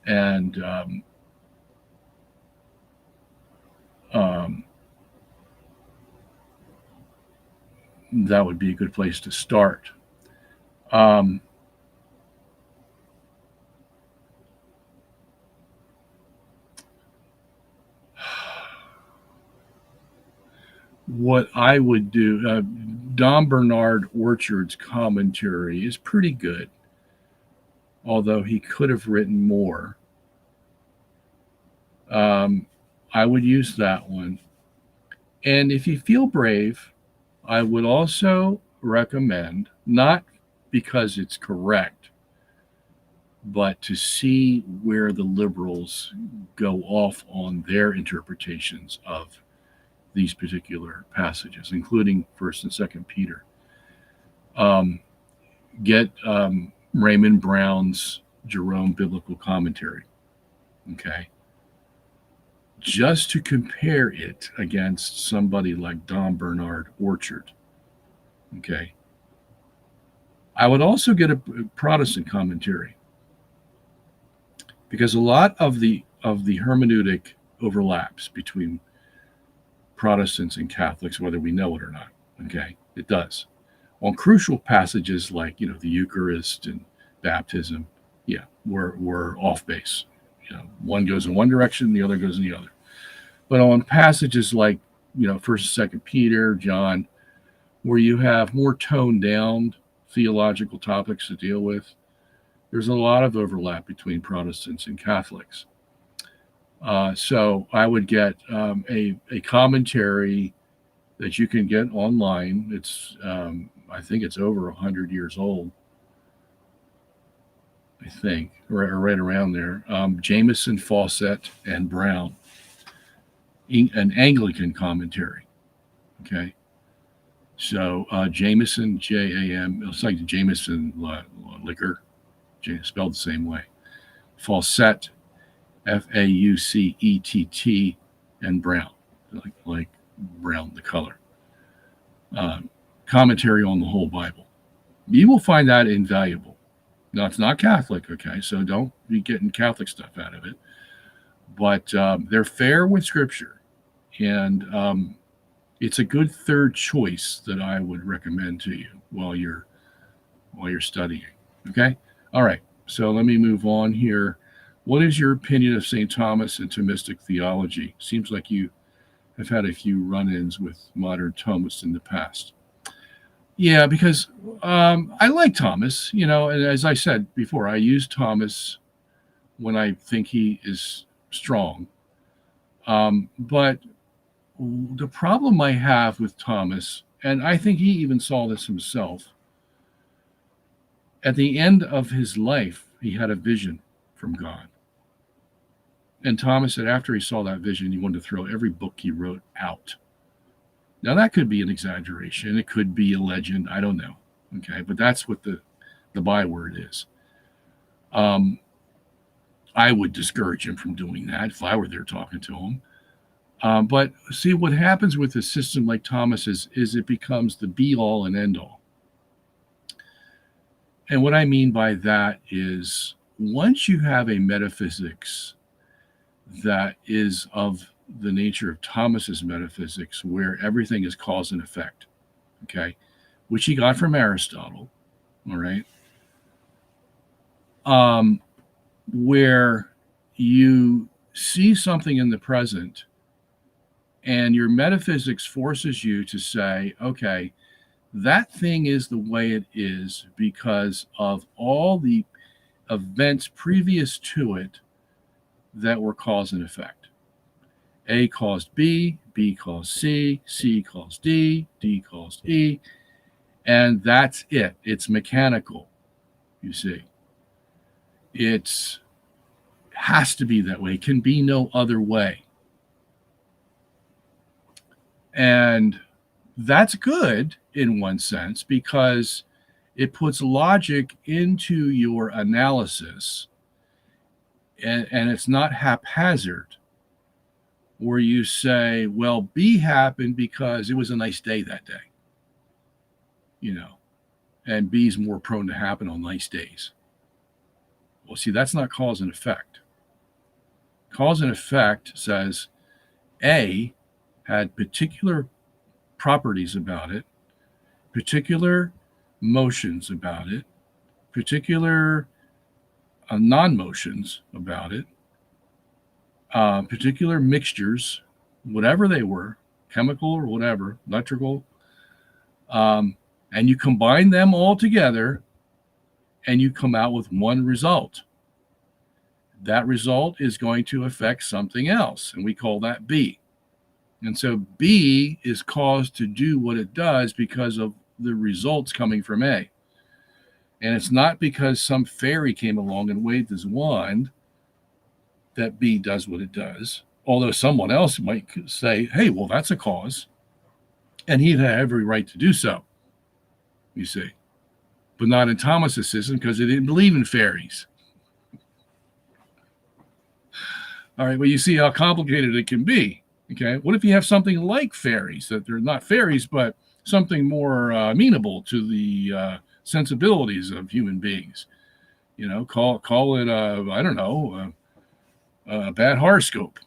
And that would be a good place to start. What I would do, Dom Bernard Orchard's commentary is pretty good, although he could have written more. I would use that one. And if you feel brave, I would also recommend, not because it's correct, but to see where the liberals go off on their interpretations of these particular passages, including 1st and 2nd Peter. Get Raymond Brown's Jerome Biblical Commentary, okay? Just to compare it against somebody like Dom Bernard Orchard, okay? I would also get a Protestant commentary, because a lot of the hermeneutic overlaps between Protestants and Catholics, whether we know it or not. Okay, it does. On crucial passages like the Eucharist and baptism, yeah, we're off base. One goes in one direction, the other goes in the other. But on passages like First and Second Peter, John, where you have more toned down theological topics to deal with, there's a lot of overlap between Protestants and Catholics. So I would get a commentary that you can get online. It's I think it's over 100 years old. I think, or right around there. Jameson, Fawcett, and Brown, an Anglican commentary. Okay, so Jameson, J-A-M. It's like Jameson liquor, spelled the same way. Fawcett, F-A-U-C-E-T-T, and Brown, like brown, the color. Commentary on the whole Bible. You will find that invaluable. Now, it's not Catholic, okay, so don't be getting Catholic stuff out of it. But they're fair with Scripture, and it's a good third choice that I would recommend to you while you're studying. Okay, all right. So let me move on here. What is your opinion of St. Thomas and Thomistic theology? Seems like you have had a few run-ins with modern Thomists in the past. Yeah, because I like Thomas, and as I said before, I use Thomas when I think he is strong. But the problem I have with Thomas, and I think he even saw this himself, at the end of his life, he had a vision from God. And Thomas said after he saw that vision, he wanted to throw every book he wrote out. Now, that could be an exaggeration. It could be a legend. I don't know. Okay, but that's what the byword is. I would discourage him from doing that if I were there talking to him. But see, what happens with a system like Thomas is it becomes the be-all and end-all. And what I mean by that is once you have a metaphysics that is of the nature of Thomas's metaphysics, where everything is cause and effect, okay, which he got from Aristotle, all right, where you see something in the present and your metaphysics forces you to say, okay, that thing is the way it is because of all the events previous to it that were cause and effect. A caused B, B caused C, C caused D, D caused E, and that's it. It's mechanical, you see. It has to be that way. It can be no other way. And that's good in one sense because it puts logic into your analysis, and it's not haphazard where you say, well, B happened because it was a nice day that day, and B is more prone to happen on nice days. Well, see, that's not cause and effect. Cause and effect says A had particular properties about it, particular motions about it, particular non-motions about it, particular mixtures, whatever they were, chemical or whatever, electrical, and you combine them all together and you come out with one result. That result is going to affect something else, and we call that B. And so B is caused to do what it does because of the results coming from A. And it's not because some fairy came along and waved his wand that B does what it does, although someone else might say, hey, well, that's a cause, and he'd have every right to do so, you see. But not in Thomas's system because they didn't believe in fairies. All right, well, you see how complicated it can be. Okay, what if you have something like fairies, that they're not fairies, but something more amenable to the sensibilities of human beings? Call it, I don't know, a bad horoscope.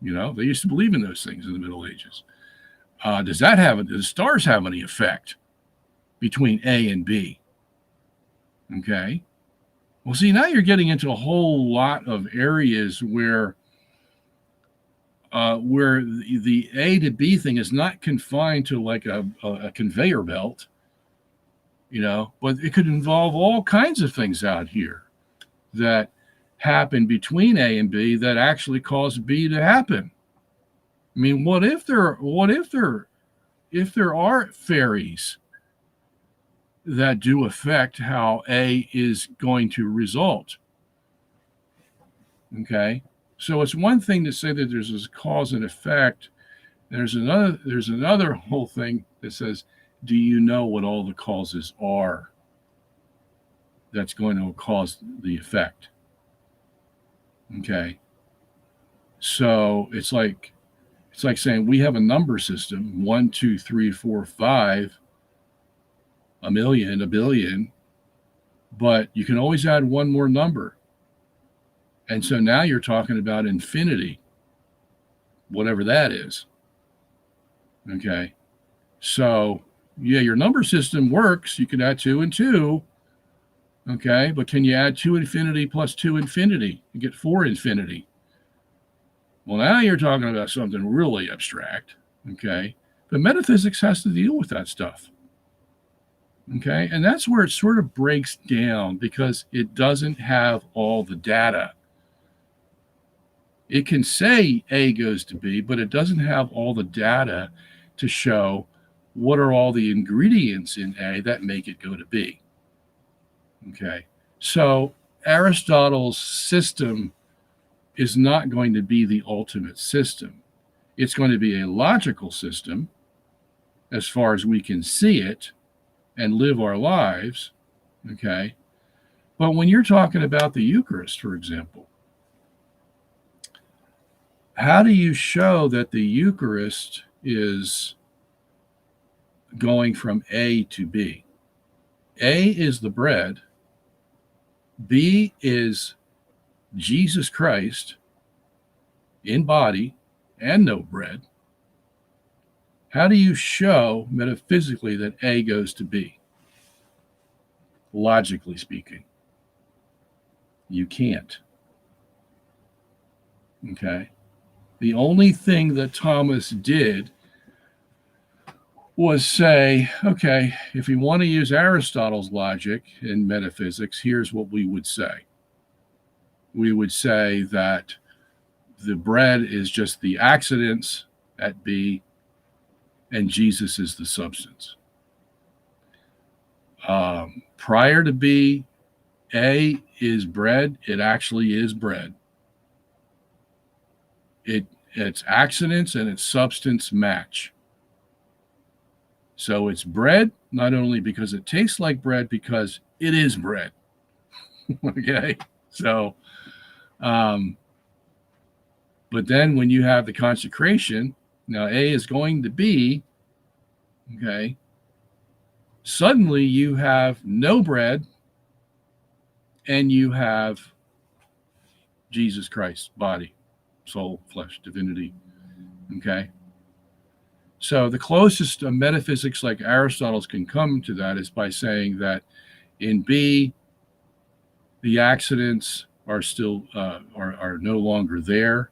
They used to believe in those things in the Middle Ages. Do the stars have any effect between A and B? Okay. Well, see, now you're getting into a whole lot of areas where the A to B thing is not confined to like a conveyor belt, but it could involve all kinds of things out here that happen between A and B that actually cause B to happen. I mean, what if there are fairies that do affect how A is going to result? Okay, so it's one thing to say that there's this cause and effect. There's another whole thing that says, do you know what all the causes are that's going to cause the effect? Okay, so it's like saying we have a number system: 1, 2, 3, 4, 5, a million, a billion, but you can always add one more number. And so now you're talking about infinity, whatever that is. Okay. So, yeah, your number system works. You can add 2 and 2. Okay. But can you add 2 infinity plus 2 infinity? You get 4 infinity. Well, now you're talking about something really abstract. Okay. But metaphysics has to deal with that stuff. Okay. And that's where it sort of breaks down, because it doesn't have all the data. It can say A goes to B, but it doesn't have all the data to show what are all the ingredients in A that make it go to B. Okay. So Aristotle's system is not going to be the ultimate system. It's going to be a logical system as far as we can see it and live our lives. Okay. But when you're talking about the Eucharist, for example, how do you show that the Eucharist is going from A to B? A is the bread. B is Jesus Christ in body and no bread. How do you show metaphysically that A goes to B? Logically speaking, you can't. Okay. The only thing that Thomas did was say, okay, if you want to use Aristotle's logic in metaphysics, here's what we would say. We would say that the bread is just the accidents at B, and Jesus is the substance. Prior to B, A is bread. It actually is bread. Its accidents and its substance match. So it's bread, not only because it tastes like bread, because it is bread. Okay? So, but then when you have the consecration, now A is going to B, okay, suddenly you have no bread and you have Jesus Christ's body, soul, flesh, divinity. Okay. So the closest metaphysics like Aristotle's can come to that is by saying that in B, the accidents are still are no longer there.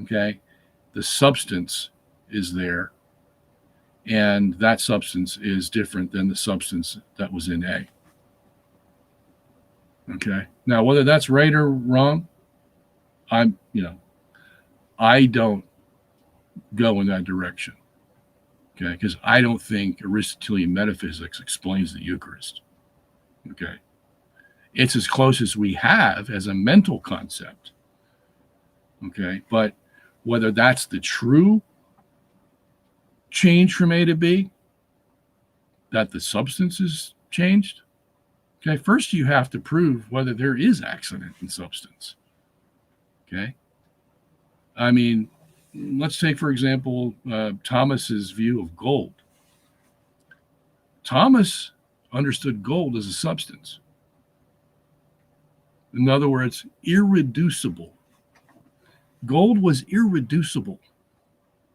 Okay. The substance is there, and that substance is different than the substance that was in A. Okay. Now, whether that's right or wrong, I don't go in that direction. Okay. Because I don't think Aristotelian metaphysics explains the Eucharist. Okay. It's as close as we have as a mental concept. Okay. But whether that's the true change from A to B, that the substance is changed. Okay. First, you have to prove whether there is accident in substance. Okay. I mean, let's take, for example, Thomas's view of gold. Thomas understood gold as a substance. In other words, irreducible. Gold was irreducible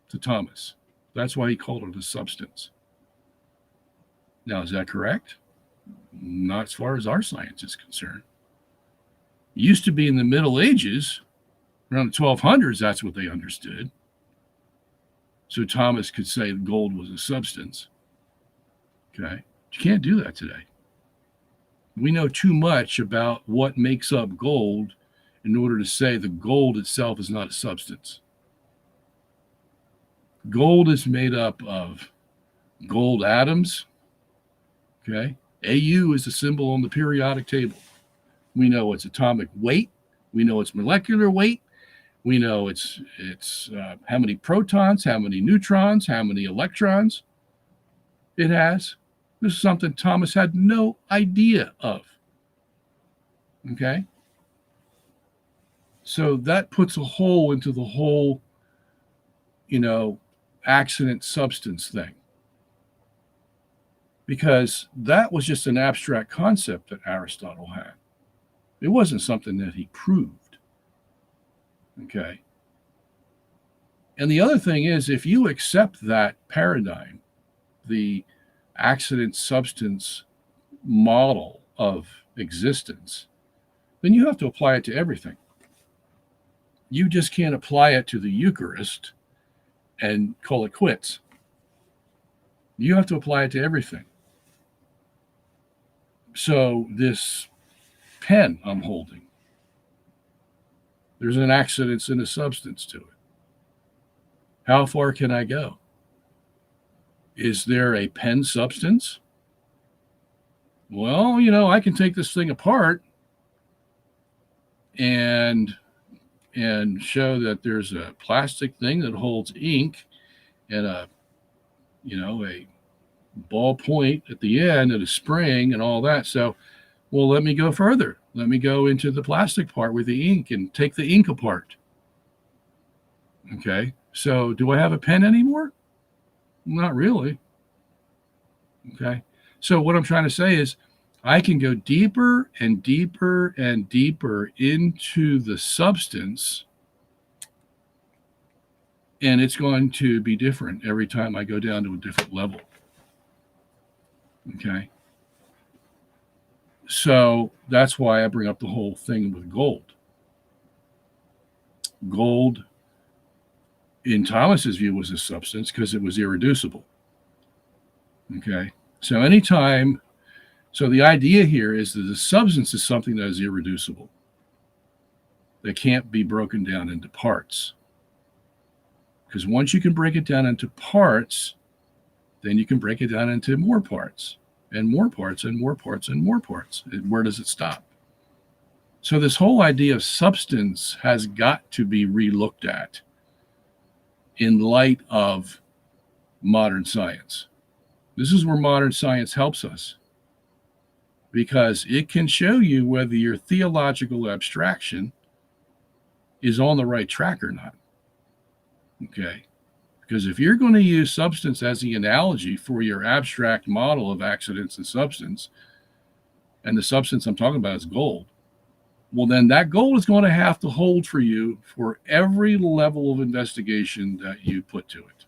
to Thomas. That's why he called it a substance. Now, is that correct? Not as far as our science is concerned. It used to be in the Middle Ages, around the 1200s, that's what they understood. So Thomas could say gold was a substance. Okay? You can't do that today. We know too much about what makes up gold in order to say the gold itself is not a substance. Gold is made up of gold atoms. Okay? Au is the symbol on the periodic table. We know its atomic weight. We know its molecular weight. We know it's how many protons, how many neutrons, how many electrons it has. This is something Thomas had no idea of. Okay? So that puts a hole into the whole, accident substance thing. Because that was just an abstract concept that Aristotle had. It wasn't something that he proved. Okay? And the other thing is, if you accept that paradigm, the accident substance model of existence, then you have to apply it to everything. You just can't apply it to the Eucharist and call it quits. You have to apply it to everything. So this pen I'm holding, there's an accident and a substance to it. How far can I go? Is there a pen substance? Well, I can take this thing apart and show that there's a plastic thing that holds ink and a ball point at the end and a spring and all that. So, well, let me go further. Let me go into the plastic part with the ink and take the ink apart. Okay. So do I have a pen anymore? Not really. Okay. So what I'm trying to say is I can go deeper and deeper and deeper into the substance, and it's going to be different every time I go down to a different level. Okay. So that's why I bring up the whole thing with gold. Gold, in Thomas's view, was a substance because it was irreducible. Okay. So the idea here is that the substance is something that is irreducible. That can't be broken down into parts. Because once you can break it down into parts, then you can break it down into more parts and more parts and more parts and more parts. Where does it stop? So this whole idea of substance has got to be relooked at in light of modern science. This is where modern science helps us, because it can show you whether your theological abstraction is on the right track or not. Okay? Because if you're going to use substance as the analogy for your abstract model of accidents and substance, and the substance I'm talking about is gold, well, then that gold is going to have to hold for you for every level of investigation that you put to it.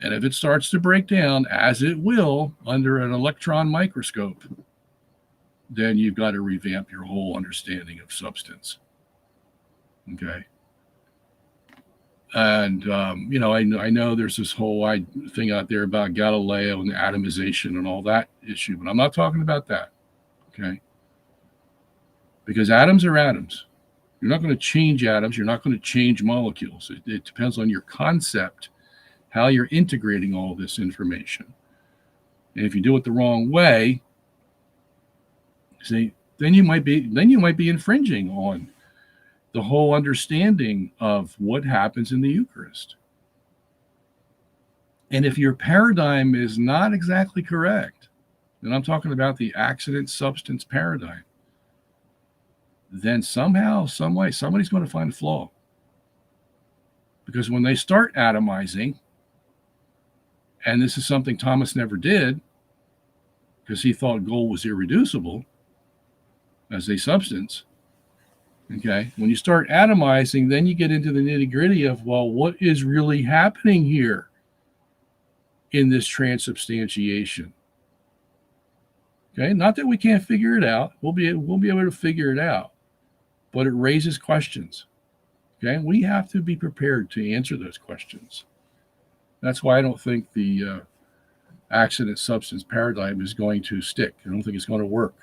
And if it starts to break down, as it will under an electron microscope, then you've got to revamp your whole understanding of substance. Okay. And, I know there's this whole thing out there about Galileo and the atomization and all that issue, but I'm not talking about that. Okay. Because atoms are atoms. You're not going to change atoms. You're not going to change molecules. It depends on your concept, how you're integrating all this information. And if you do it the wrong way, then you might be infringing on the whole understanding of what happens in the Eucharist. And if your paradigm is not exactly correct, and I'm talking about the accident substance paradigm, then somehow, some way, somebody's going to find a flaw. Because when they start atomizing, and this is something Thomas never did, because he thought gold was irreducible as a substance, Okay. When you start atomizing, then you get into the nitty gritty of, well, what is really happening here in this transubstantiation? Okay. Not that we can't figure it out. We'll be able to figure it out, but it raises questions. Okay. We have to be prepared to answer those questions. That's why I don't think the accident substance paradigm is going to stick. I don't think it's going to work.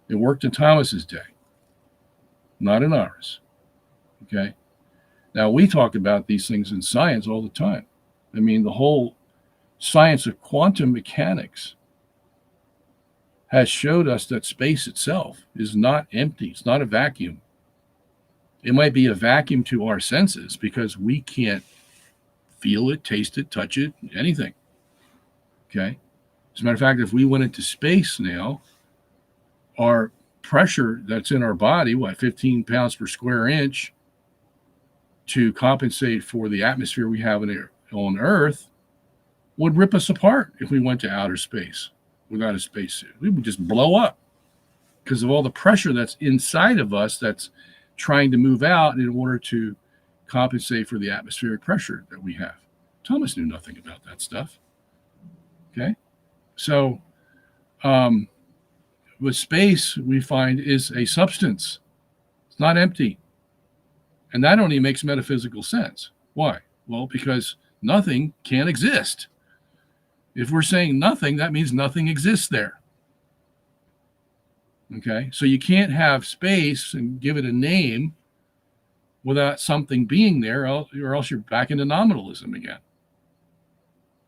It worked in Thomas's day, not in ours. Okay. Now, we talk about these things in science all the time. I mean, the whole science of quantum mechanics has showed us that space itself is not empty. It's not a vacuum. It might be a vacuum to our senses because we can't feel it, taste it, touch it, anything. Okay. As a matter of fact, if we went into space now, our pressure that's in our body, 15 pounds per square inch, to compensate for the atmosphere we have on Earth, would rip us apart if we went to outer space without a spacesuit. We would just blow up because of all the pressure that's inside of us that's trying to move out in order to compensate for the atmospheric pressure that we have. Thomas knew nothing about that stuff. Okay. So, with space, we find is a substance. It's not empty. And that only makes metaphysical sense. Why? Well, because nothing can exist. If we're saying nothing, that means nothing exists there. Okay? So you can't have space and give it a name without something being there, or else you're back into nominalism again.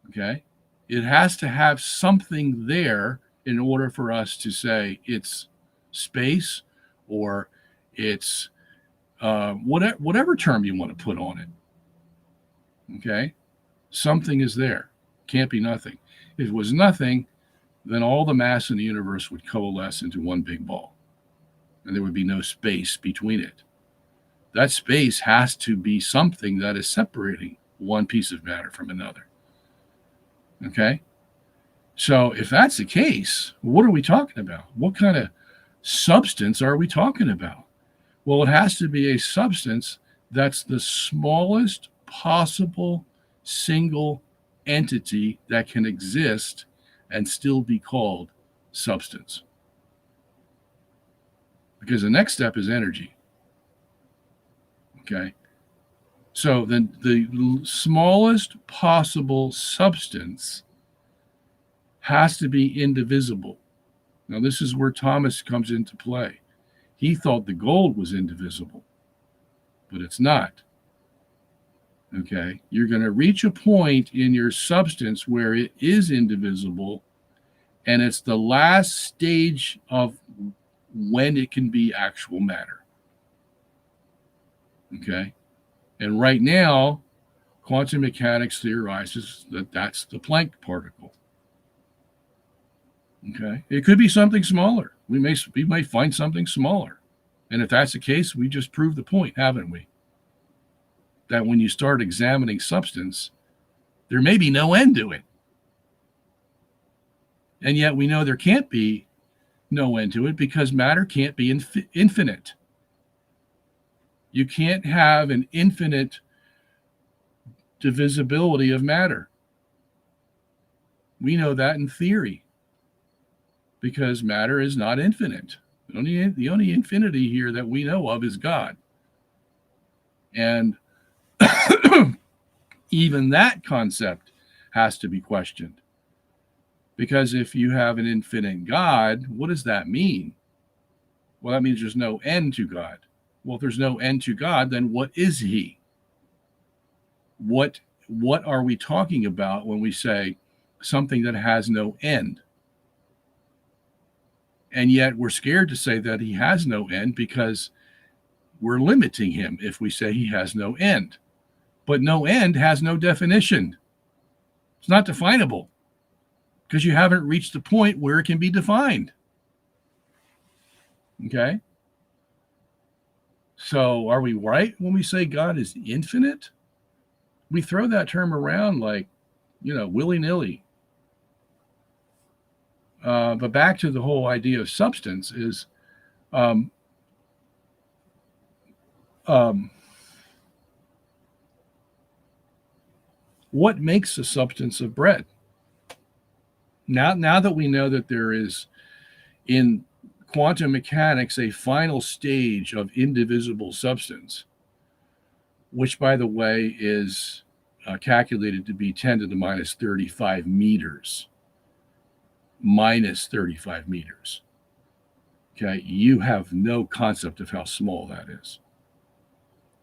Okay? It has to have something there in order for us to say it's space or it's whatever term you want to put on it. Okay? Something is there. Can't be nothing. If it was nothing, then all the mass in the universe would coalesce into one big ball, and there would be no space between it. That space has to be something that is separating one piece of matter from another. Okay? So if that's the case, what are we talking about? What kind of substance are we talking about? Well, it has to be a substance that's the smallest possible single entity that can exist and still be called substance. Because the next step is energy. Okay? So then the smallest possible substance has to be indivisible. Now, this is where Thomas comes into play. He thought the gold was indivisible, but it's not. Okay? You're going to reach a point in your substance where it is indivisible, and it's the last stage of when it can be actual matter. Okay? And right now, quantum mechanics theorizes that that's the Planck particle. Okay, it could be something smaller. We might find something smaller, and if that's the case, we just proved the point, haven't we? That when you start examining substance, there may be no end to it, and yet we know there can't be no end to it because matter can't be infinite. You can't have an infinite divisibility of matter. We know that in theory, because matter is not infinite. The only infinity here that we know of is God. And even that concept has to be questioned. Because if you have an infinite God, what does that mean? Well, that means there's no end to God. Well, if there's no end to God, then what is he? What are we talking about when we say something that has no end? And yet we're scared to say that he has no end because we're limiting him if we say he has no end. But no end has no definition. It's not definable because you haven't reached the point where it can be defined. Okay? So are we right when we say God is infinite? We throw that term around like, willy-nilly. But back to the whole idea of substance is what makes a substance of bread? Now that we know that there is in quantum mechanics a final stage of indivisible substance, which, by the way, is calculated to be 10 to the minus 35 meters, minus 35 meters. Okay, you have no concept of how small that is.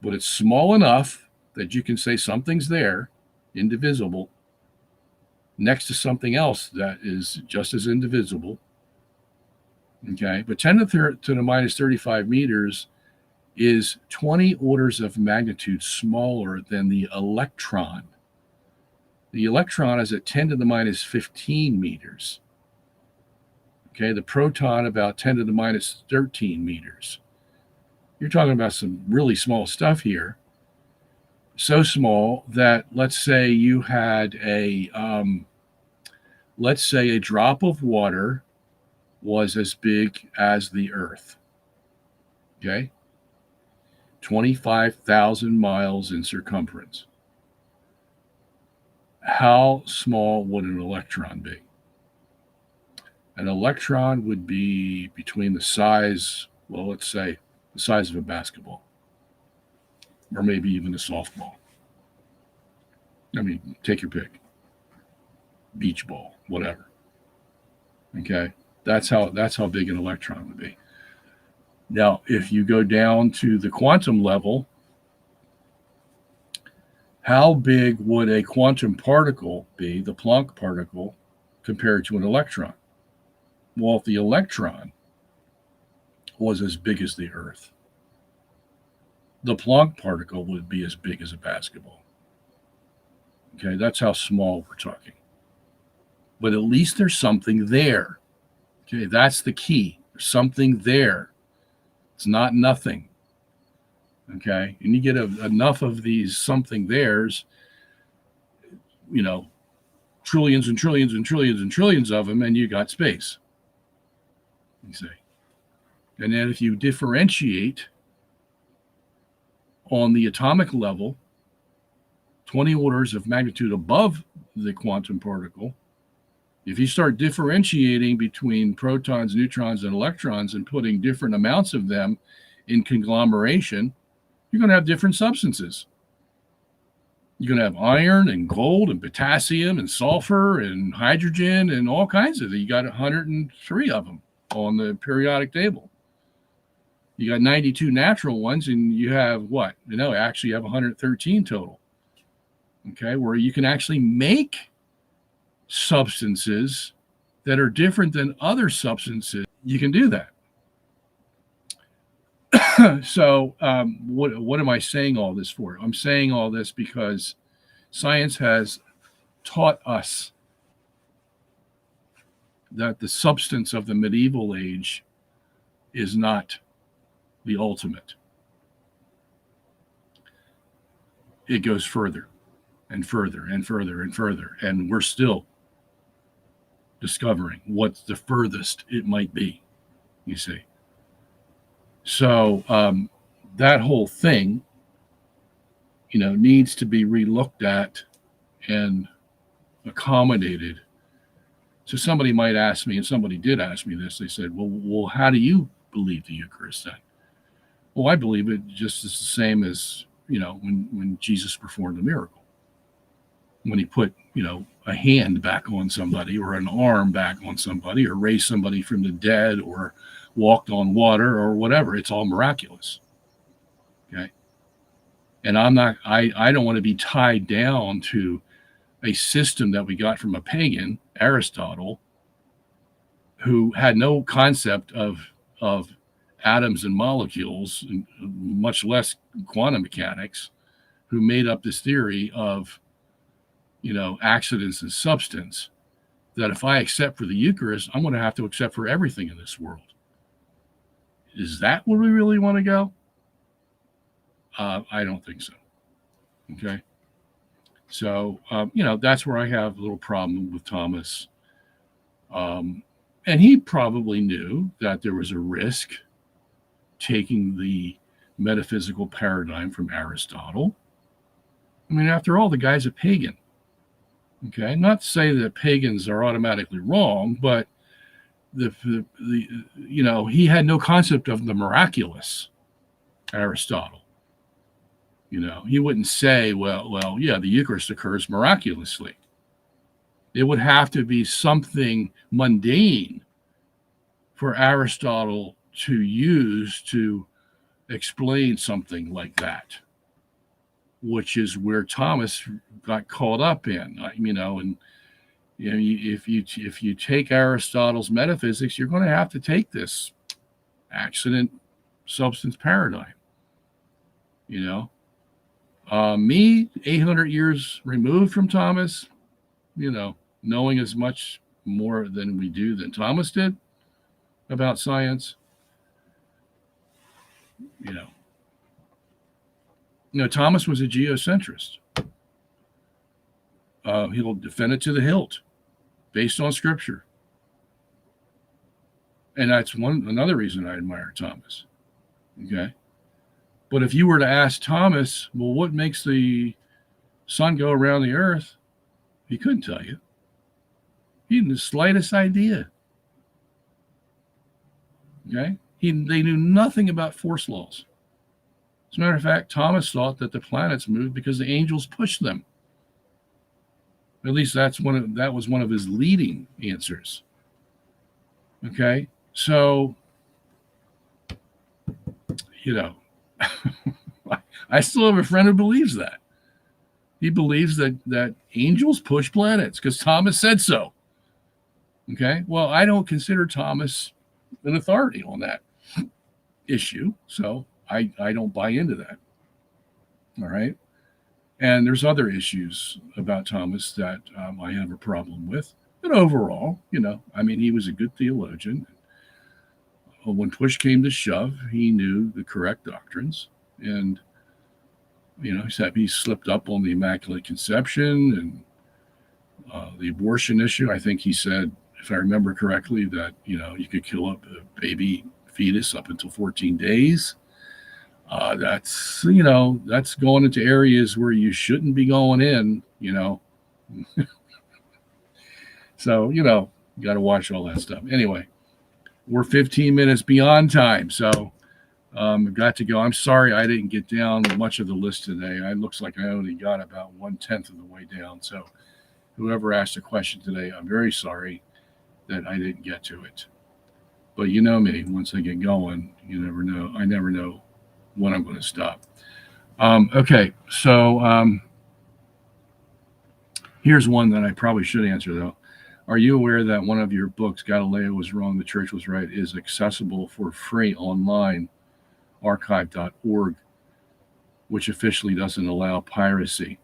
But it's small enough that you can say something's there, indivisible, next to something else that is just as indivisible. Okay, but 10 to the minus 35 meters is 20 orders of magnitude smaller than the electron. The electron is at 10 to the minus 15 meters. Okay, the proton about 10 to the minus 13 meters. You're talking about some really small stuff here. So small that let's say you had a drop of water was as big as the Earth. Okay, 25,000 miles in circumference. How small would an electron be? An electron would be between the size, well, let's say the size of a basketball, or maybe even a softball. I mean, take your pick. Beach ball, whatever. Okay, that's how big an electron would be. Now, if you go down to the quantum level, how big would a quantum particle be, the Planck particle, compared to an electron? Well, if the electron was as big as the Earth, the Planck particle would be as big as a basketball. Okay, that's how small we're talking. But at least there's something there. Okay, that's the key. There's something there. It's not nothing. Okay, and you get enough of these something there's, trillions and trillions and trillions and trillions of them, and you got space. You see. And then if you differentiate on the atomic level, 20 orders of magnitude above the quantum particle, if you start differentiating between protons, neutrons, and electrons and putting different amounts of them in conglomeration, you're going to have different substances. You're going to have iron and gold and potassium and sulfur and hydrogen and all kinds of it. You got 103 of them on the periodic table. You got 92 natural ones, and you have what? Actually you have 113 total. Okay, where you can actually make substances that are different than other substances. You can do that. So what am I saying all this for? I'm saying all this because science has taught us that the substance of the medieval age is not the ultimate. It goes further and further and further and further, and we're still discovering what's the furthest it might be, you see. So that whole thing, needs to be relooked at and accommodated. So somebody might ask me, and somebody did ask me this, they said, well, how do you believe the Eucharist then? Well, I believe it just is the same as, when Jesus performed a miracle. When he put, a hand back on somebody or an arm back on somebody or raised somebody from the dead or walked on water or whatever, it's all miraculous. Okay. And I don't want to be tied down to a system that we got from a pagan, Aristotle, who had no concept of atoms and molecules, much less quantum mechanics, who made up this theory of, accidents and substance, that if I accept for the Eucharist, I'm going to have to accept for everything in this world. Is that where we really want to go? I don't think so. Okay. So, that's where I have a little problem with Thomas. And he probably knew that there was a risk taking the metaphysical paradigm from Aristotle. I mean, after all, the guy's a pagan. Okay, not to say that pagans are automatically wrong, but he had no concept of the miraculous. Aristotle, he wouldn't say, well, yeah, the Eucharist occurs miraculously. It would have to be something mundane for Aristotle to use to explain something like that, which is where Thomas got caught up in, and if you take Aristotle's metaphysics, you're going to have to take this accident substance paradigm. Me, 800 years removed from Thomas, knowing as much more than we do than Thomas did about science, Thomas was a geocentrist. He'll defend it to the hilt based on scripture. And that's another reason I admire Thomas. Okay. But if you were to ask Thomas, well, what makes the sun go around the earth? He couldn't tell you. He hadn't the slightest idea. Okay. They knew nothing about force laws. As a matter of fact, Thomas thought that the planets moved because the angels pushed them. At least that was one of his leading answers. Okay. So, I still have a friend who believes that. He believes that angels push planets because Thomas said so. Okay. Well, I don't consider Thomas an authority on that issue, so I don't buy into that. All right. And there's other issues about Thomas that I have a problem with. But overall, he was a good theologian. When push came to shove, he knew the correct doctrines. And, he slipped up on the Immaculate Conception and the abortion issue. I think he said, if I remember correctly, that, you could kill up a baby fetus up until 14 days. That's going into areas where you shouldn't be going in, So, you got to watch all that stuff. Anyway, we're 15 minutes beyond time, so I've got to go. I'm sorry I didn't get down much of the list today. It looks like I only got about 1/10 of the way down. So whoever asked a question today, I'm very sorry that I didn't get to it. But you know me, once I get going, you never know. I never know when I'm going to stop. Okay, so here's one that I probably should answer, though. Are you aware that one of your books, Galileo Was Wrong, the Church Was Right, is accessible for free online, archive.org, which officially doesn't allow piracy?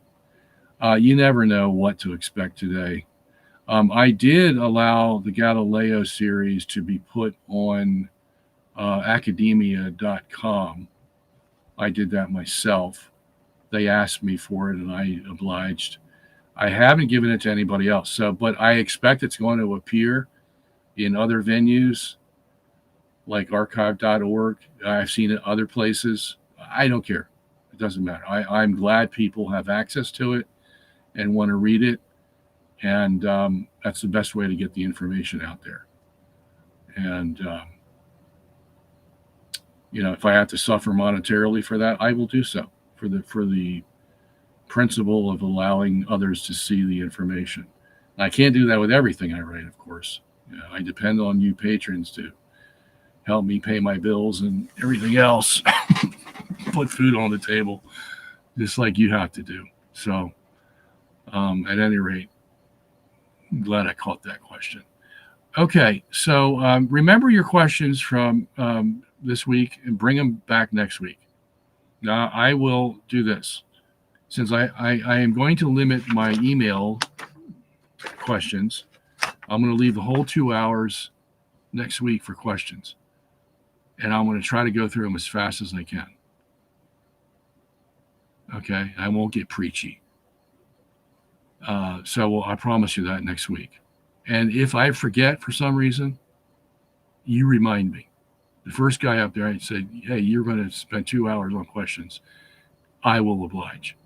You never know what to expect today. I did allow the Galileo series to be put on academia.com. I did that myself. They asked me for it, and I obliged. I haven't given it to anybody else. But I expect it's going to appear in other venues like archive.org. I've seen it other places. I don't care. It doesn't matter. I'm glad people have access to it and want to read it. And that's the best way to get the information out there. And, if I have to suffer monetarily for that, I will do so for the principle of allowing others to see the information. I can't do that with everything I write, of course. I depend on you patrons to help me pay my bills and everything else, put food on the table, just like you have to do. So at any rate, I'm glad I caught that question. Okay, so remember your questions from this week and bring them back next week. Now, I will do this. Since I am going to limit my email questions, I'm going to leave the whole 2 hours next week for questions. And I'm going to try to go through them as fast as I can. Okay? I won't get preachy. So I promise you that next week. And if I forget for some reason, you remind me. The first guy up there, I said, hey, you're going to spend 2 hours on questions. I will oblige.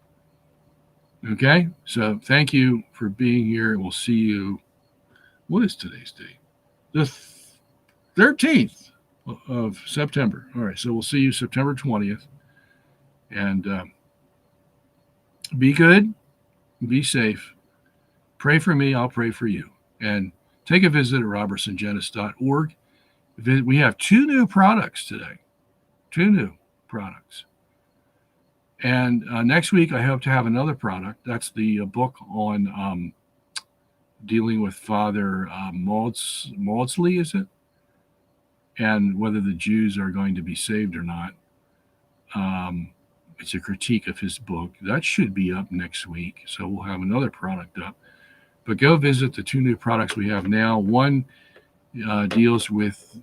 Okay? So thank you for being here. We'll see you. What is today's date? The 13th of September. All right. So we'll see you September 20th. And be good. Be safe. Pray for me. I'll pray for you. And take a visit at robertsongenis.org. We have 2 new products today. 2 new products. And next week, I hope to have another product. That's the book on dealing with Father Maudsley, is it? And whether the Jews are going to be saved or not. It's a critique of his book. That should be up next week. So we'll have another product up. But go visit the 2 new products we have now. One deals with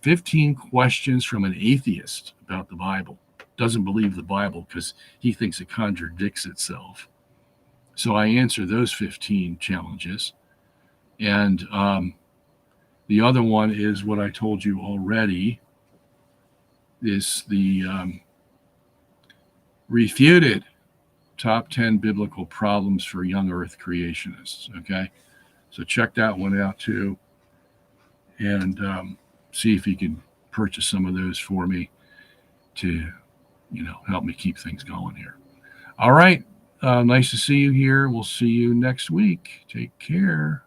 15 questions from an atheist about the Bible. Doesn't believe the Bible because he thinks it contradicts itself. So I answer those 15 challenges. And the other one is what I told you already, is the refuted top 10 biblical problems for young earth creationists. Okay. So check that one out too. And see if you can purchase some of those for me to, help me keep things going here. All right. Nice to see you here. We'll see you next week. Take care.